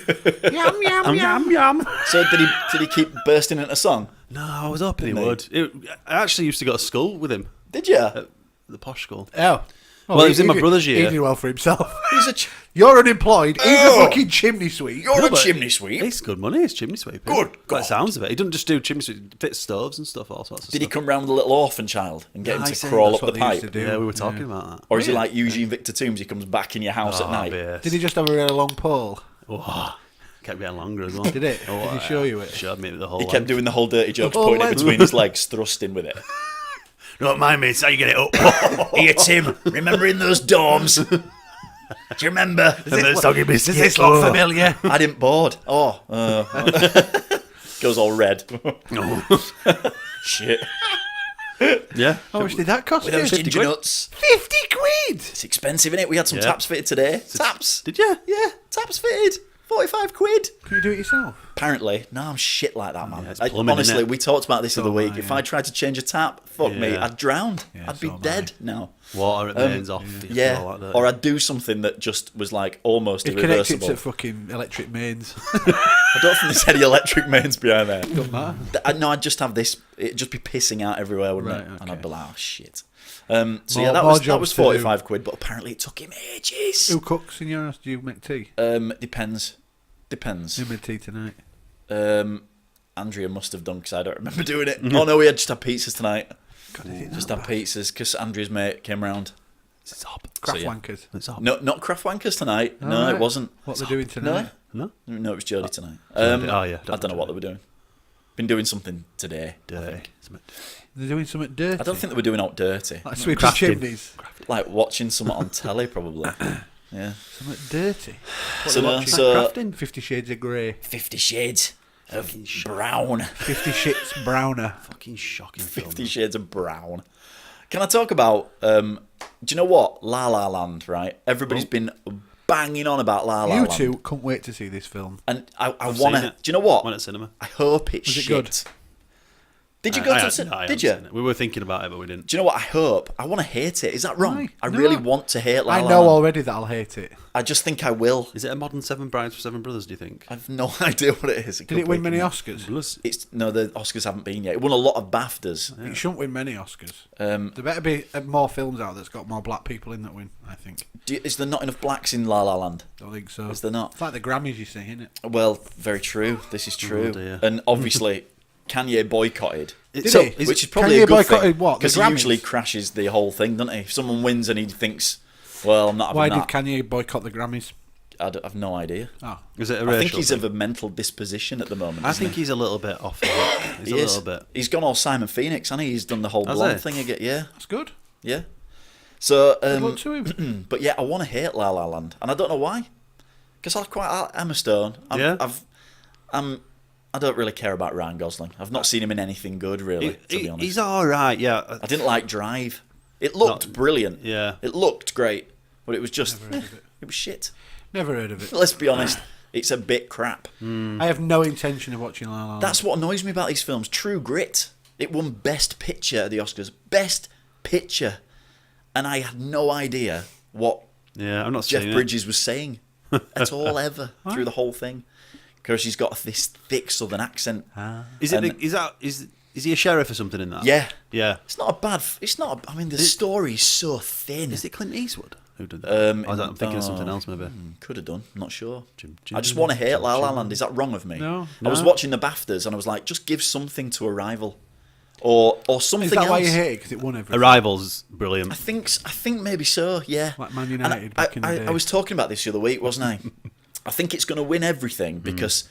Yum, yum, yum. Yum. So did he keep bursting into song? No, I was hoping he Didn't he? would. I actually used to go to school with him. Did you? The posh school. Oh. Well, he was in my brother's He year. did well for himself. He's a You're unemployed. He's a Oh. fucking chimney sweep. you're No, a but chimney sweep. It's good money. It's chimney sweeping. Good By God. the sounds of it. He doesn't just do chimney sweep. He fits stoves and stuff. All sorts of Did he stuff. come round with a little orphan child and get him I to see, crawl that's up what the they used pipe? to do. Yeah, we were talking about that. Or is he like Eugene Victor Toombs? He comes back in your house at night. BS. Did he just have a really long pole? Oh, kept getting longer as well. Did it? Did he show you it? Showed me the whole. He kept doing the whole dirty jokes, Oh, putting it length. between his legs, thrusting with it. Don't mind me. It's how you get it up. Here, Tim, remember in those dorms? Do you remember? Does this look familiar? I didn't board. Oh. Goes all red. Shit. Yeah. How much did that cost With you? those ginger nuts. 50 quid! It's expensive, innit? We had some Yeah. taps fitted today. Taps. Did you? Yeah, taps fitted. 45 quid. Can you do it yourself? Apparently. No, I'm shit like that, man. it's plumbing, Honestly, innit? we talked about this the other am week. I, If yeah. I tried to change a tap, fuck me, Yeah. I'd drown. Yeah, I'd be so am dead now. Water at the mains off. Yeah. All like that. Or I'd do something that just was like almost It connects it irreversible. to fucking electric mains. I don't think there's any electric mains behind there. Don't matter. No, I'd just have this. It'd just be pissing out everywhere, wouldn't Right, it? And okay. I'd be like, oh shit. So More- yeah, that more was jobs to 45 quid, but apparently it took him ages. Who cooks in your house? Do you make tea? Depends. Who made tea tonight? Andrea must have done because I don't remember doing it. Oh no, we had just had pizzas tonight. God, is it Just that had bad? pizzas because Andrea's mate came round. It's up. Craft So, yeah. wankers. It's up. No, not Kraft Wankers tonight. No, Alright. it wasn't. What they're doing tonight? No, No? no, it was Jodie tonight. Oh, yeah, I don't know what they were doing. Been doing something today. I Dirty. think. They're doing something dirty. I don't think they were doing out dirty. Like sweeping Crafting. chimneys. Like watching something on telly, probably. Yeah. Something dirty. What So are they no, watching? so- Crafting? 50 Shades of Grey. 50 Shades of Brown. 50 Shits Browner. Fucking shocking film. 50 Shades of Brown. Can I talk about, do you know what? La La Land, right? Everybody's been banging on about La La You Land. two couldn't wait to see this film. And I I've want seen to, it. do you know what? Went at cinema. I hope it's Was it shit. good? Did you go to the cinema? I Did haven't you? seen it. We were thinking about it, but we didn't. Do you know what I hope? I want to hate it. Is that wrong? Why? I No. really want to hate La I La know Land. already that I'll hate it. I just think I will. Is it a modern Seven Brides for Seven Brothers, do you think? I've no idea what it is. Did it win many Oscars? It's no, the Oscars haven't been yet. It won a lot of BAFTAs. It shouldn't win many Oscars. There Um, better be more films out that's got more black people in that win, I think. is there not enough blacks in La La Land? Don't think so. Is there not? It's like the Grammys, you see, isn't it? Well, very true. This is true. dear. And obviously, Kanye boycotted. Did So- he? which is probably Kanye a good thing. boycotted what? The Because he Grammys? usually crashes the whole thing, doesn't he? If someone wins and he thinks, well, I'm not Why having did that. Kanye boycott the Grammys? I've no idea. Oh. Is it a I racial think he's thing? of a mental disposition at the moment. I isn't think he? he's a little bit off the hook. He's He a is. little bit. He's gone all Simon Phoenix, hasn't he? He's done the whole Has blonde he? thing again. Yeah, That's good. yeah. So, Good luck to him. but yeah, I want to hate La La Land, and I don't know why. Because I'm a stone. Yeah. I don't really care about Ryan Gosling. I've not seen him in anything good, really. To be honest, He's all right, yeah. I didn't like Drive. It looked brilliant. Yeah. It looked great, but it was just Never heard of it. it was shit. Never heard of it. Let's be honest, it's a bit crap. I have no intention of watching La La Land. That's what annoys me about these films. True Grit. It won Best Picture at the Oscars. Best Picture. And I had no idea what Yeah, I'm not Jeff seeing Bridges was saying at all ever through the whole thing. Because he's got this thick southern accent. it. Is he a sheriff or something in that? Yeah. Yeah. It's not a bad... It's not... I mean, the story's so thin. Is it Clint Eastwood who did that? I'm thinking of something else, maybe. Could have done. I'm not sure. Jim- I just want to hate La La Land. Is that wrong of me? No. I was watching the BAFTAs and I was like, just give something to Arrival. Or something Is that else. why you hate it? Because it won everything. Arrival's brilliant. I think maybe so, yeah. Like Man And United back in the day. I was talking about this the other week, wasn't I? I think it's going to win everything because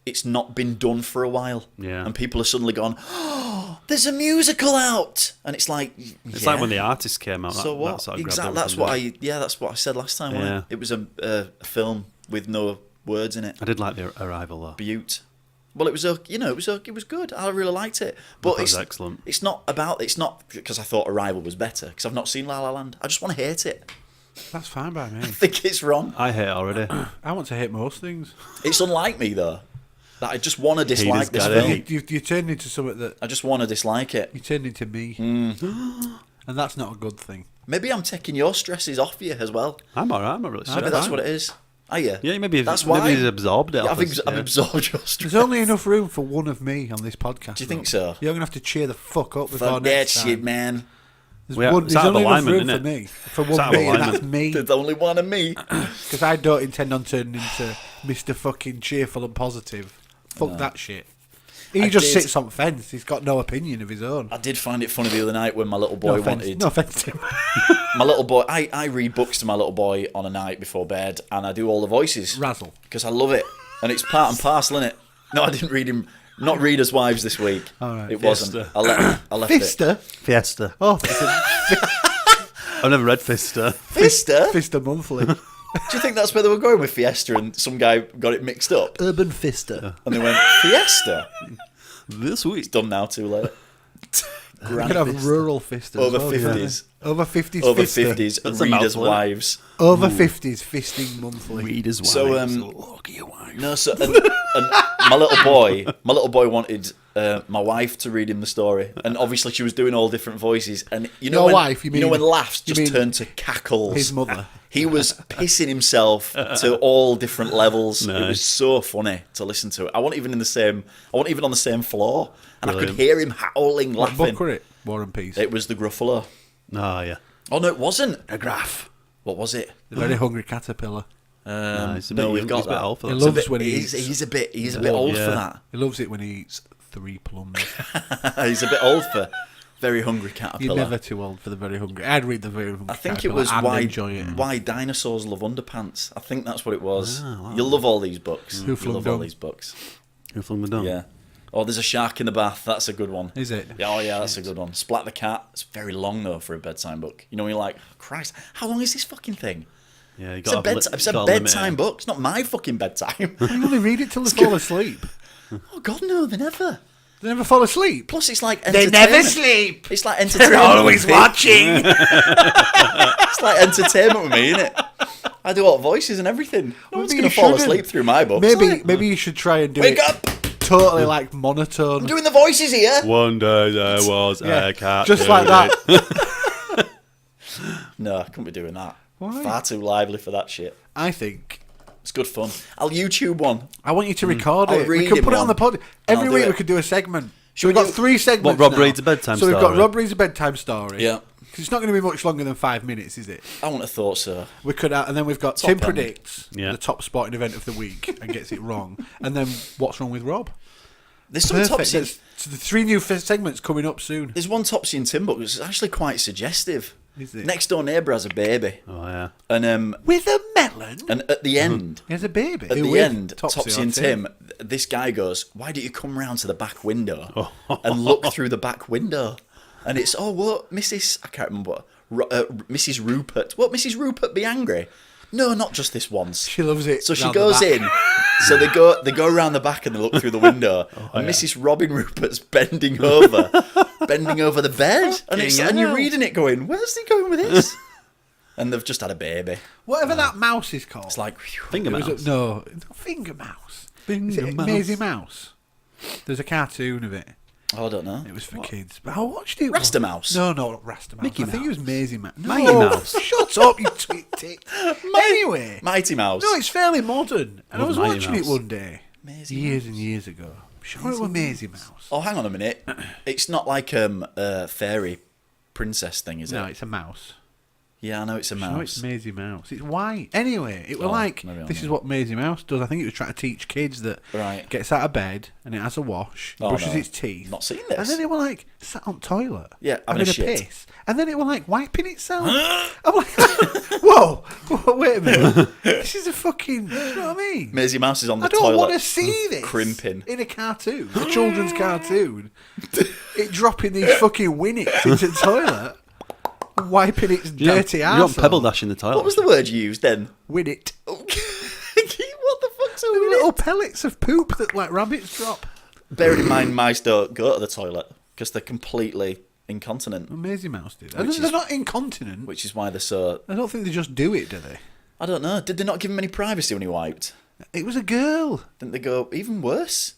it's not been done for a while. Yeah. And people are suddenly gone, oh, there's a musical out. And it's like, It's like when The Artist came out. So that what? sort of grabbed Exactly. That's everything, that's what I said last time. Wasn't Yeah. it? It was a film with no words in it. I did like The Arrival, though. Butte. Well, it was it was good. I really liked it. But That was it's excellent. It's not because I thought Arrival was better because I've not seen La La Land. I just want to hate it. That's fine by me. I think it's wrong. I hate it already. I want to hate most things. It's unlike me though. That I just want to dislike this guy, film. You turned into something that I just want to dislike it. you turned into me, and that's not a good thing. Maybe I'm taking your stresses off you as well. I'm alright. I'm not really Maybe stressed. that's what it is. Are you? Yeah, maybe that's why. Maybe he's absorbed it. Yeah, off us, I've yeah. absorbed your stress. There's only enough room for one of me on this podcast. Do you think Rob. so? You're gonna have to cheer the fuck up before Fuck that next time. shit, man. There's It's out of only enough alignment, room for isn't me. For It's one out of me, and that's alignment. me. There's only one of me. Because I don't intend on turning into Mr. fucking cheerful and positive. Fuck that shit. He I just did- sits on fence. He's got no opinion of his own. I did find it funny the other night when my little boy wanted... No offence to him. My little boy... I read books to my little boy on a night before bed, and I do all the voices. Razzle. Because I love it. And it's part and parcel, innit? No, I didn't read him... Not Reader's Wives this week. All right. It Fiesta. wasn't. I left it. Fister? Fiesta. Oh, I've never read Fiesta. Fiesta? Fister Monthly. Do you think that's where they were going with Fiesta and some guy got it mixed up? Urban Fister. And they went, Fiesta? This It's week. done now, too late. You could have rural Fister. Over as well, yeah. 50s. Over 50s Over Fister. 50s, That's a Reader's mouthful. Wives. Over 50s Fisting Monthly. Reader's wives. So, Look at your wife. No, so and my little boy wanted my wife to read him the story, and obviously she was doing all different voices. And you know, Your when, wife, you know mean- when laughs you just mean turned to cackles. His mother. He was pissing himself to all different levels. It Nice. was so funny to listen to it. I wasn't even on the same floor, and I Brilliant. could hear him howling, What laughing. book were it? War and Peace. It was the Gruffalo. Oh, yeah. Oh no, it wasn't. A graph. What was it? The Very Hungry Caterpillar. It's a no, bit- we've got it's a bit that. old for He that. loves when he eats. He's a bit old for yeah. that. He loves it when he eats 3 plums. He's a bit old for Very Hungry You're Caterpillar. never too old for the Very Hungry. I'd read the Very Hungry I think it Caterpillar was and enjoy it. why dinosaurs love underpants. I think that's what it was. wow. You'll love all these books. Who You'll flung love all dung? these books. Who flung me down? Yeah. Oh, there's a shark in the bath. That's a good one. Is it? Yeah, oh yeah, that's a good one. Splat the Cat. It's very long though for a bedtime book. You know, when you're like, oh, Christ, how long is this fucking thing? Yeah, you It's a, it's a bedtime book. It's not my fucking bedtime. You only read it till they fall asleep. Oh God, no, they never. They never fall asleep. Plus, it's like They entertainment. never sleep. It's like entertainment. They're always with me. watching. It's like entertainment with me, innit? I do all voices and everything. No one's Maybe going to you fall shouldn't. asleep through my books. are they? Maybe you should try and do Wake it up! totally like monotone. I'm doing the voices here. One day there was Yeah, a cat. just like that. No, I couldn't be doing that. Why? Far too lively for that shit. I think It's good fun. I'll YouTube one. I want you to record I'll it. We read could him put it on one. the pod. And Every I'll do week it. we could do a segment. Should So we've we got do- 3 segments. Rob now. reads a bedtime So we've got story. Rob reads a bedtime story. Yeah. 'Cause it's not going to be much longer than 5 minutes, is it? I wouldn't have thought so. We could, and then we've got Top Tim end. predicts Yeah. the top sporting event of the week and gets it wrong, and then what's wrong with Rob? There's some Perfect. Topsy. So the 3 new segments coming up soon. There's one Topsy and Tim book that's actually quite suggestive. Is it? Next door neighbour has a baby, Oh, yeah. and With a melon. at the end, He has a baby. at Who the with? end, Topsy or and Tim, this guy goes, "Why don't you come round to the back window and look through the back window?" And it's, "Oh, what, Mrs. I can't remember what, Mrs. Rupert. What, Mrs. Rupert be angry? No, not just this once." She loves it. So she round the goes back. in. So they go around the back and they look through the window, and Mrs. Robin Rupert's bending over the bed, and you're reading it, going, "Where's he going with this?" And they've just had a baby. Whatever that mouse is called. It's like, Finger It was mouse. no, Finger Mouse. Is it Finger mouse. Maisie Mouse? There's a cartoon of it. oh, I don't know. It was for kids. But I watched it. Rasta Mouse? No, not Rasta Mouse. Mickey I think it was Maisie Mouse. No, Mighty Mouse. Shut up, you tweet tick. Anyway. Mighty Mouse. No, it's fairly modern. And I Love was Mighty watching Mouse. it one day. Maisie Years and years ago. I'm sure it was Maisie Mouse. Oh, hang on a minute. It's not like a fairy princess thing, is it? No, it's a mouse. Yeah, I know it's a No, mouse. it's Maisie Mouse. It's white. Anyway, it was Oh, like, maybe I'm this is wrong. what Maisie Mouse does. I think it was trying to teach kids that Right. gets out of bed and it has a wash, Oh, brushes no. its teeth. Not seen this. And then it was like sat on toilet. Yeah, having having a a shit. piss. And then it was like wiping itself. I'm like, whoa, wait a minute. This is a fucking, you know what I mean? Maisie Mouse is on the I don't toilet. want to see this. Crimping. In a cartoon, a children's cartoon. It dropping these fucking winnets into the toilet and wiping its dirty You ass. don't pebble dash in the toilet. What was the word you used then? Winnet. What the fuck's a Little winnet? pellets of poop that like rabbits drop. Bearing in mind, mice don't go to the toilet because they're completely incontinent, Maisie Mouse did. Which They're is- not incontinent. which is why they're so. I don't think they just do it, do they? I don't know. Did they not give him any privacy when he wiped? It was a girl. Didn't they go even worse?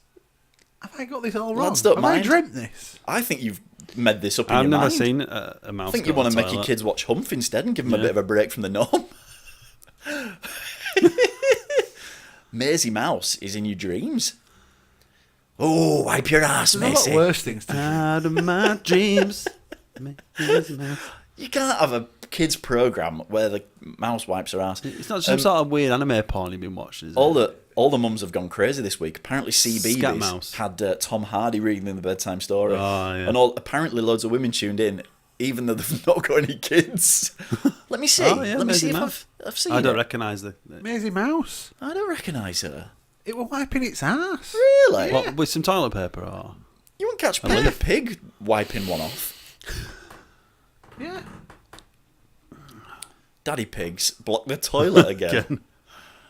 Have I got this all wrong? Lads don't Have I mind. dreamt this? I think you've made this up in I've your never mind. seen a mouse. I think you go want on to the make your toilet. kids watch Humph instead and give them a Yeah. bit of a break from the norm. Maisie Mouse is in your dreams. Oh, wipe your ass, There's a lot Maisie. worse things to do. Out of my dreams. Maisie Mouse. You can't have a kids program where the mouse wipes her ass. It's not some sort of weird anime porn you've been watching, is All it? the mums have gone crazy this week. Apparently, CBeebies Mouse. had Tom Hardy reading them the bedtime story, Oh, yeah. and apparently loads of women tuned in, even though they've not got any kids. Let me see. Oh, yeah, Let me see Maisie if Mouse. I've seen I don't it. recognise the. Maisie Mouse. I don't recognise her. It was wiping its ass. Really? What, with some toilet paper or? You won't catch Peppa Pig wiping one off. Yeah. Daddy Pigs block the toilet again.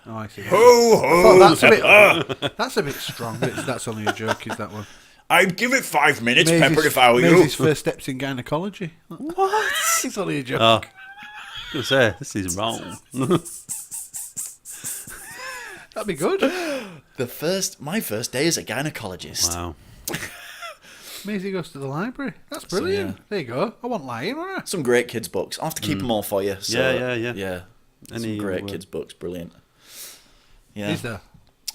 Oh, I see. Ho ho! That's a bit strong. That's only a joke, is that one? I'd give it 5 minutes, Pepper, if I were you. Maisie's first steps in gynecology. What? It's only a joke. Oh, I was gonna say this is wrong. That'd be good. My first day as a gynecologist. Wow. Maisie goes to the library. That's brilliant. yeah. There you go. I wasn't lying, were I? Some great kids' books. I'll have to keep them all for you. So, Yeah. Yeah. Any Some great kids' books. Brilliant. Yeah. Is there?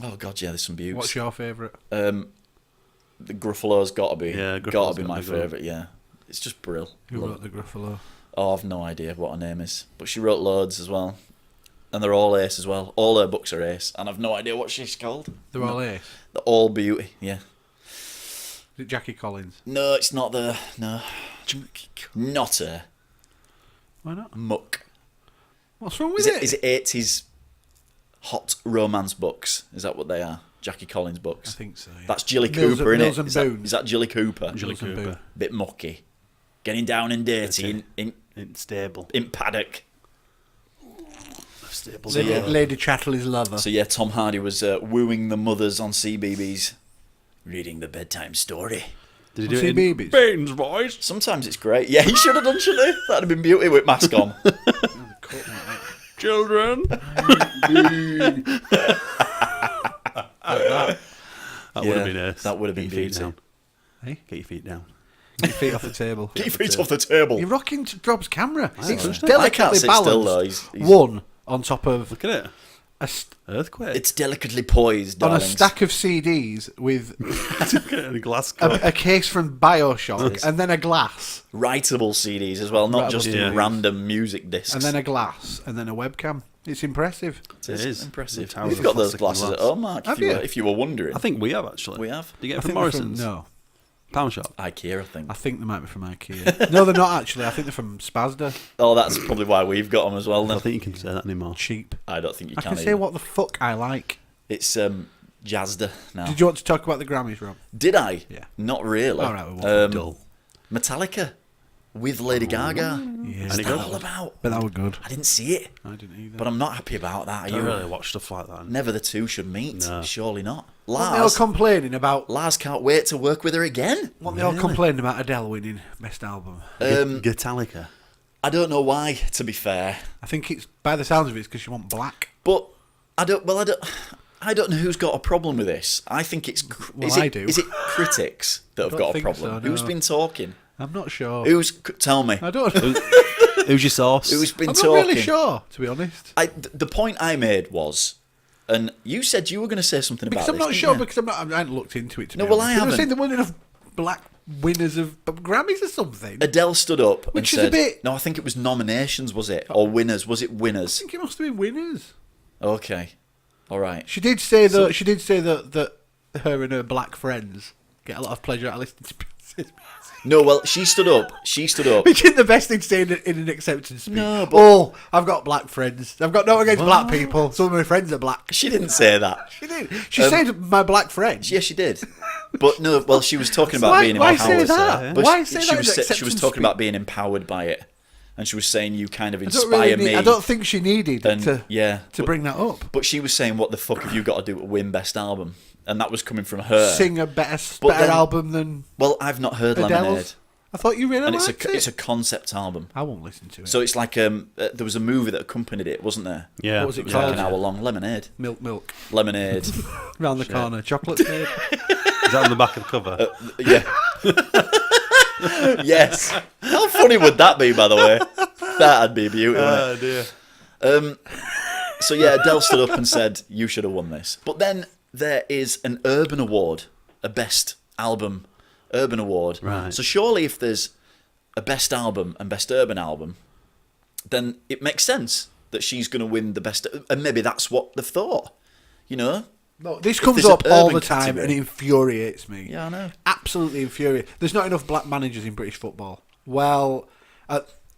Oh, God, yeah, there's some beauties. What's your favourite? The Gruffalo's got to be. Yeah, got Gruffalo's to be my gotta be good. favourite, yeah. It's just brill. Who wrote the Gruffalo? Oh, I've no idea what her name is. But she wrote loads as well. And they're all ace as well. All her books are ace. And I've no idea what she's called. They're all ace. They're all beauty, yeah. Is it Jackie Collins? No, it's not the... No. Not her. Why not? Muck. What's wrong with Is it 80s hot romance books? Is that what they are? Jackie Collins I books? think so, yeah. That's Jilly Mills Cooper, and- innit? Mills and Boone. Is that Jilly Cooper? Jilly Mills and Cooper. Boone. Bit mucky. Getting down and dirty It's stable. in paddock. Stable. So, yeah. Lady Chatterley's lover. So yeah, Tom Hardy was wooing the mothers on CBeebies, reading the bedtime story. Did he do See it in babies? Bane's voice? Sometimes it's great. Yeah, he should have done, shouldn't he? That'd have been beauty with mask on. Children. That would have been ace. That would have been Get your feet beauty. down. Hey? Get your feet down. Get your feet off the table. Get your feet off the table. You're rocking to Rob's camera. It's I can't delicately sit balanced. still, though. He's- One on top of Look at it. a, st- Earthquake. It's delicately poised, on a darlings. stack of CDs with a glass cup. a case from Bioshock and then a glass Writable CDs as well, not Writable just CDs. random music discs. and then a glass and then a webcam. It's impressive. It It is is. impressive. The tower We've of got those plastic glasses and at glass. home, Mark, Have if you were wondering. I think we have actually. We have. Do you get I it from think they're Morrison's? no, Pound shop. IKEA, I think. I think they might be from IKEA. No, they're not actually. I think they're from Spasda. Oh, that's probably why we've got them as well I then. don't think you can say that anymore. Cheap. I don't think you I can can say either. what the fuck I like. It's Jazda now. Did you want to talk about the Grammys, Rob? Did I? Yeah. Not really. All right, we won't. Dull. Metallica with Lady Gaga. Yeah, What's Any that good? all about? but that was good. I didn't see it, I didn't either. but I'm not happy about that. Are I you? don't really watch stuff like that. Never the two should meet. No. Surely not. Weren't they all Lars, complaining about? Lars can't wait to work with her again. Weren't they all complaining about Adele winning Best Album? Metallica. I don't know why, to be fair, I think it's by the sounds of it, it's because she want black. but I don't know who's got a problem with this. I think it's Well, I do. Is it critics that have Don't got a think problem? so, no. Who's been talking? I'm not sure. Tell me. I don't know. Who's your source? Who's been I'm talking? not really sure, to be honest. The point I made was, and you said you were going to say something Because about I'm this. not didn't sure, you? because I haven't looked into it. To No, be well, honest. I People haven't. saying there weren't enough black winners of Grammys or something. Adele stood up and Which is said, a bit- "No, I think it was nominations, was it, or winners? Was it I winners?" think it must have been winners. Okay, all right. She did say that. She did say that her and her black friends get a lot of pleasure out of listening to Beyonce's music. No, well, she stood up. She stood up. Which is the best thing to say in an acceptance speech. No, but- Oh, I've got black friends. I've got no against black people. Some of my friends are black. She didn't say that. She did. She said my black friends. Yes, she did. But no, well, she was talking about being why empowered. say that? But Why say she that in was, an she was acceptance talking about speech? being empowered by it, and she was saying you kind of I don't inspire really me. I don't think she needed and to yeah, to bring that up. But she was saying, "What the fuck have you got to do to win Best Album?" And that was coming from her. Sing a better But then- album than Well, I've not heard Adele's? Lemonade. I thought you really and liked it. it's a concept album. I won't listen to it. So it's like there was a movie that accompanied it, wasn't there? Yeah. What was it It was like called? an hour long. Lemonade. Milk. Lemonade. Round the corner. Chocolate made. Is that on the back of the cover? Yeah. Yes. How funny would that be, by the way? That'd be beautiful. Oh dear. So yeah, Adele stood up and said, "You should have won this." But then there is an Urban Award, a Best Album Urban Award. Right. So surely if there's a Best Album and Best Urban Album, then it makes sense that she's going to win the Best. And maybe that's what they've thought. You know? No, this If comes there's an up all urban the time category. and it infuriates me. Yeah, I know. Absolutely infuriating. There's not enough black managers in British football. Well,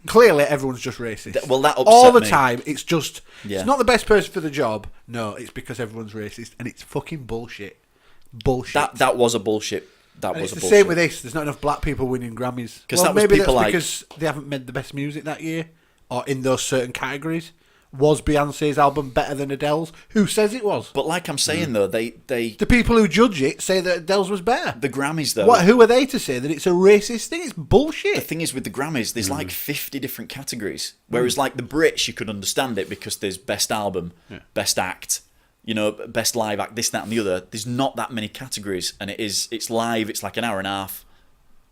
clearly everyone's just racist. Well, that upset all the me. time. It's just Yeah. it's not the best person for the job. No, it's because everyone's racist and it's fucking bullshit. Bullshit. That was a bullshit. That and was it's a the bullshit. same with this. There's not enough black people winning Grammys. 'Cause Well, that was maybe people that's like- because they haven't made the best music that year, or in those certain categories. Was Beyonce's album better than Adele's? Who says it was? But like I'm saying though, they The people who judge it say that Adele's was better. the Grammys though. What? Who are they to say that it's a racist thing? It's The bullshit. thing is with the Grammys, there's like 50 different categories. Whereas like the Brits, you could understand it because there's Best Album, Best Act, you know, Best Live Act, this, that, and the other. There's not that many categories, and it's live. It's like an hour and a half,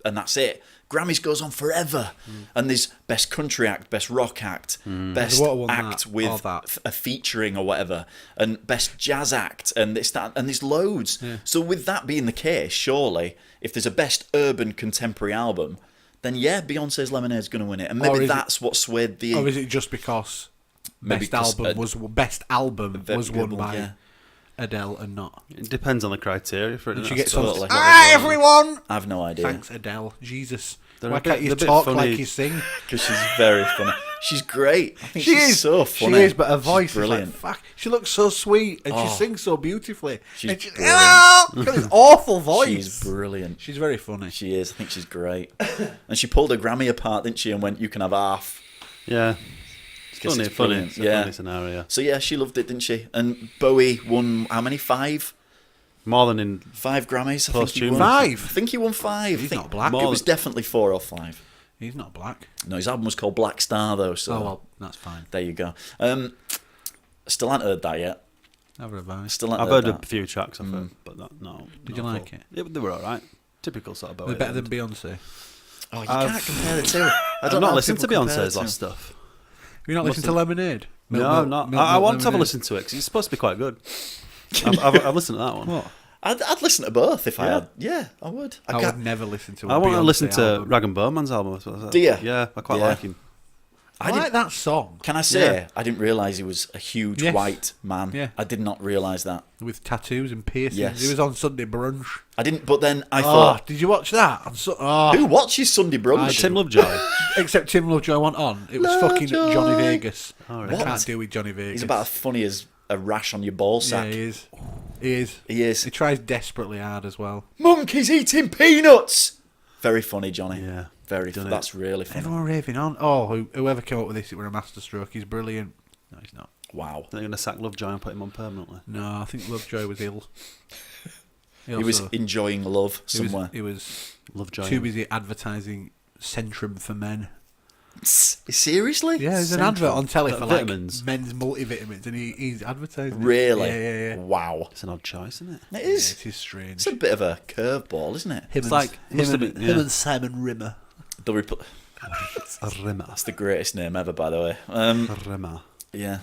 and that's it. Grammys goes on forever, and there's Best Country Act, Best Rock Act, Best What won Act that? All with that. a featuring or whatever, and Best Jazz Act, and this, that, and there's loads. So with that being the case, surely if there's a Best Urban Contemporary Album, then yeah, Beyonce's Lemonade's going to win it, and Or maybe is it- that's what swayed the. Or is it just because Maybe Best 'cause Album was won by yeah. Adele and not? It depends on the criteria for it. And doesn't she it? gets totally. on. Hi everyone. I've no idea. Thanks Adele. Jesus. They're Why a bit- can't you they're a bit talk funny. like you sing? Because she's very funny. She's great. I think She she's is so funny. She is, but her She's voice is brilliant. like fuck. She looks so sweet and Oh. she sings so beautifully. She's and she's brilliant. hello. Got this awful voice. She's brilliant. She's very funny. She is. I think she's great. And she pulled a Grammy apart, didn't she? And went, "You can have half." Yeah. It's Guess funny, it's funny. brilliant. It's a Yeah. funny scenario. So yeah, she loved it, didn't she? And Bowie won how many? Five More than in. Grammys. I think he Post-human. won. Five? I think he won 5. He's I think not black. It was definitely 4 or 5. He's not black. No, his album was called Black Star though. So Oh well, that's fine. there you go. Still haven't heard that yet. Never mind. Still haven't I've heard that. a few tracks of it, but no. Did not you like full. it? Yeah, they were alright. Typical sort of Bowie. They're better than Beyonce. Oh, you I've- can't compare the two. I I've don't know not how listened to people compare Beyonce's the two. last stuff. Have you not listened to Lemonade? No, not. I want to have a listen to it because it's supposed to be quite good. I've listened to that one. What? I'd listen to both if I Yeah. had. Yeah, I would. I can't- would never listen to. I want to Beyonce listen to album. Ragan Berman's album. Do you? Yeah, I quite Yeah. like him. I like that song Can I say Yeah. I didn't realise he was a huge Yes. white man. Yeah. I did not realise that. with tattoos and piercings. Yes. He was on Sunday brunch. I didn't. But then I Oh, thought, did you watch that? who watches Sunday brunch? Tim Lovejoy. Except Tim Lovejoy went on. It was fucking Lovejoy. Johnny Vegas. All right. I What? can't deal with Johnny Vegas. He's about as funny as a rash on your ball Yeah, sack. he is. He is. He is. He tries desperately hard as well. Monkeys eating peanuts. Very funny, Johnny. Yeah. Very. Done it. That's really funny. Everyone raving on. Oh, whoever came up with this, it were a masterstroke. He's brilliant. No, he's not. Wow. They're going to sack Lovejoy and put him on permanently. No, I think Lovejoy was ill. He was enjoying love somewhere. He was Lovejoy. too busy advertising Centrum for men. Seriously? Yeah, there's an Central. advert on telly Like for vitamins? like men's multivitamins, and he's advertising. it. Really? Yeah. Wow. It's an odd choice, isn't it? It Yeah, is. it is strange. It's a bit of a curveball, isn't it? Him It's like- must have been- yeah. him and Simon Rimmer. They'll repl- A rimmer. That's the greatest name ever, by the way. A rimmer. Yeah.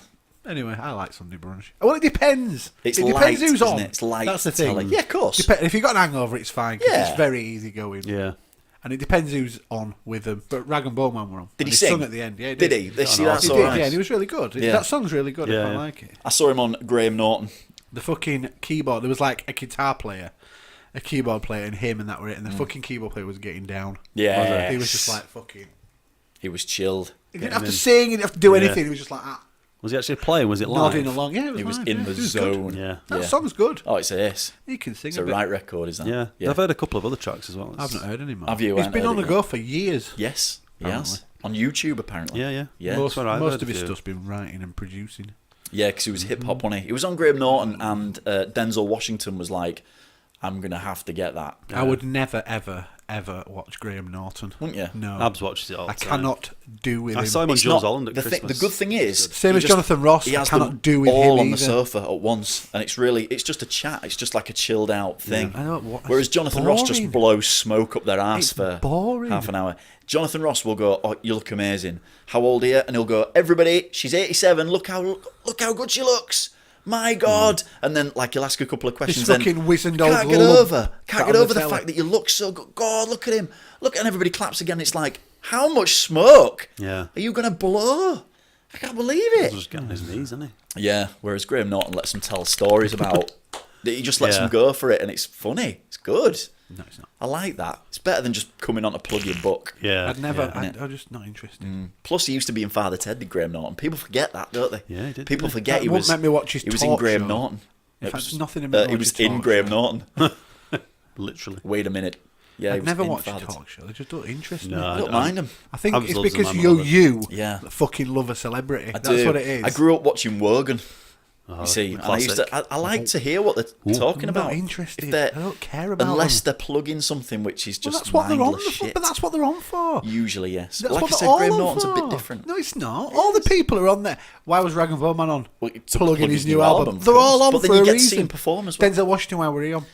Anyway, I like Sunday brunch. Well, it depends. It's it light, depends who's isn't on. it? It's light That's the thing. telly. Yeah, of course. If you've got an hangover, it's fine. 'Cause Yeah. it's very easy going. Yeah. And it depends who's on with them. But Ragan Berman were on. Did And he sing? sung at the end. Yeah, he Did did. he? They Got see an that's He all did, right. yeah, and he was really good. Yeah. That song's really good. Yeah, I yeah. like it. I saw him on Graham Norton. The fucking keyboard. There was like a guitar player, a keyboard player, and him, and that were it. And the fucking keyboard player was getting down. Yeah. He was just like fucking. He was chilled. He didn't Getting have to in. sing. He didn't have to do Yeah. anything. He was just like Was he actually playing? Was it live? nodding along. Yeah, it was He was live, in yeah. the It was zone. good. Yeah. That Yeah. song's good. Oh, it's ace. He can sing It's a a bit. right record, is that? Yeah. I've heard a couple of other tracks as well. I've not heard any more. Have you? He's I been heard on it the go yet. for years. Yes. Yes. On YouTube, apparently. Yeah, yeah. Yeah. Most That's what I've most heard of his too. stuff's been writing and producing. Yeah, because he was hip hop, wasn't he? He was on Graham Norton, and Denzel Washington was like, "I'm gonna have to get that." I would never, ever, ever watch Graham Norton. Wouldn't you? No. Abs watches it all the I time. cannot do with him. I saw him on It's Jules not- Holland at the Christmas. the good thing is, Same he as Jonathan Ross, He I has cannot them do with all him on the either. sofa at once, and it's just a chat. It's just like a chilled out thing. I know, what- Whereas it's Jonathan Ross just boring. blows smoke up their ass It's for boring. half an hour. Jonathan Ross will go, "Oh, you look amazing. How old are you?" And he'll go, "Everybody, she's 87. Look how good she looks. My God!" And then like he'll ask a couple of questions. This Then fucking wizened old can't get lump over on the the telly. fact that you look so good. God, look at him. Look, and everybody claps again. It's like, how much smoke Yeah. are you gonna blow? I can't believe it. He's just getting on his knees, isn't he? Yeah, whereas Graham Norton lets them tell stories about. He just lets Yeah. them go for it, and it's funny. It's good. No, it's not. I like that. It's better than just coming on to plug your book. Yeah. I'd never. Yeah. I'm just not interested. Plus, he used to be in Father Ted, did Graham Norton. People forget that, don't they? Yeah, he did, People didn't he? forget That he won't was. make me watch his He was in talk Graham show. Norton. In It fact, was- nothing in me He was watch his in talk Graham show. Norton. Literally. Wait a minute. Yeah, he I've was never in watched Father a talk show. They just don't interest No, me. I don't mind him. I think I've it's loads of because my you're mother. you Yeah. that fucking love a celebrity. I That's do. what it is. I grew up watching Wogan. Oh, You see, the and I used classic. to. I like to hear what they're talking I'm about. not interested. If they're- I don't care about unless them. they're plugging something which is Well, just that's what they're on mindless for. shit. But that's what they're on for. Usually, yes. That's Like what I said, they're all Graham on Norton's a bit for. different. No, it's not. All the people are on there. Why was Ragan Berman on? Well, to Plugging plug his new album. of They're all course. on but for then you a get reason. to see him perform as well. Denzel Washington, where were he on?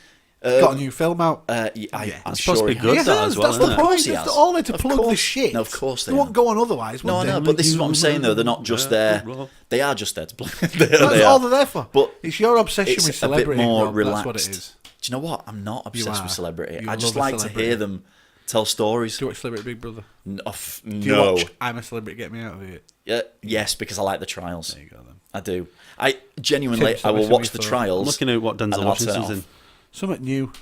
Got a new film out. I'm It's supposed sure to be he good, has. that as well, That's isn't the it? Of course point. he They're has. all there to Of plug the course. shit. No, of course they won't are. go on otherwise. No, I would know, they? but this is what I'm saying though. They're not just there. They are just there to play. They That's are. all they're there for. But it's your obsession it's with a bit celebrity. more Rob. relaxed. That's what it is. Do you know what? I'm not obsessed are. with celebrity. You I just love a like to celebrity. hear them tell stories. Do you watch Celebrity Big Brother? No. Do you watch I'm a Celebrity, Get Me Out of Here? Yes, because I like the trials. There you go then. I do. I genuinely, Tips I will that watch we the thought. trials. I'm looking at what and Denzel then I'll turn Washington's it in. off. Something new.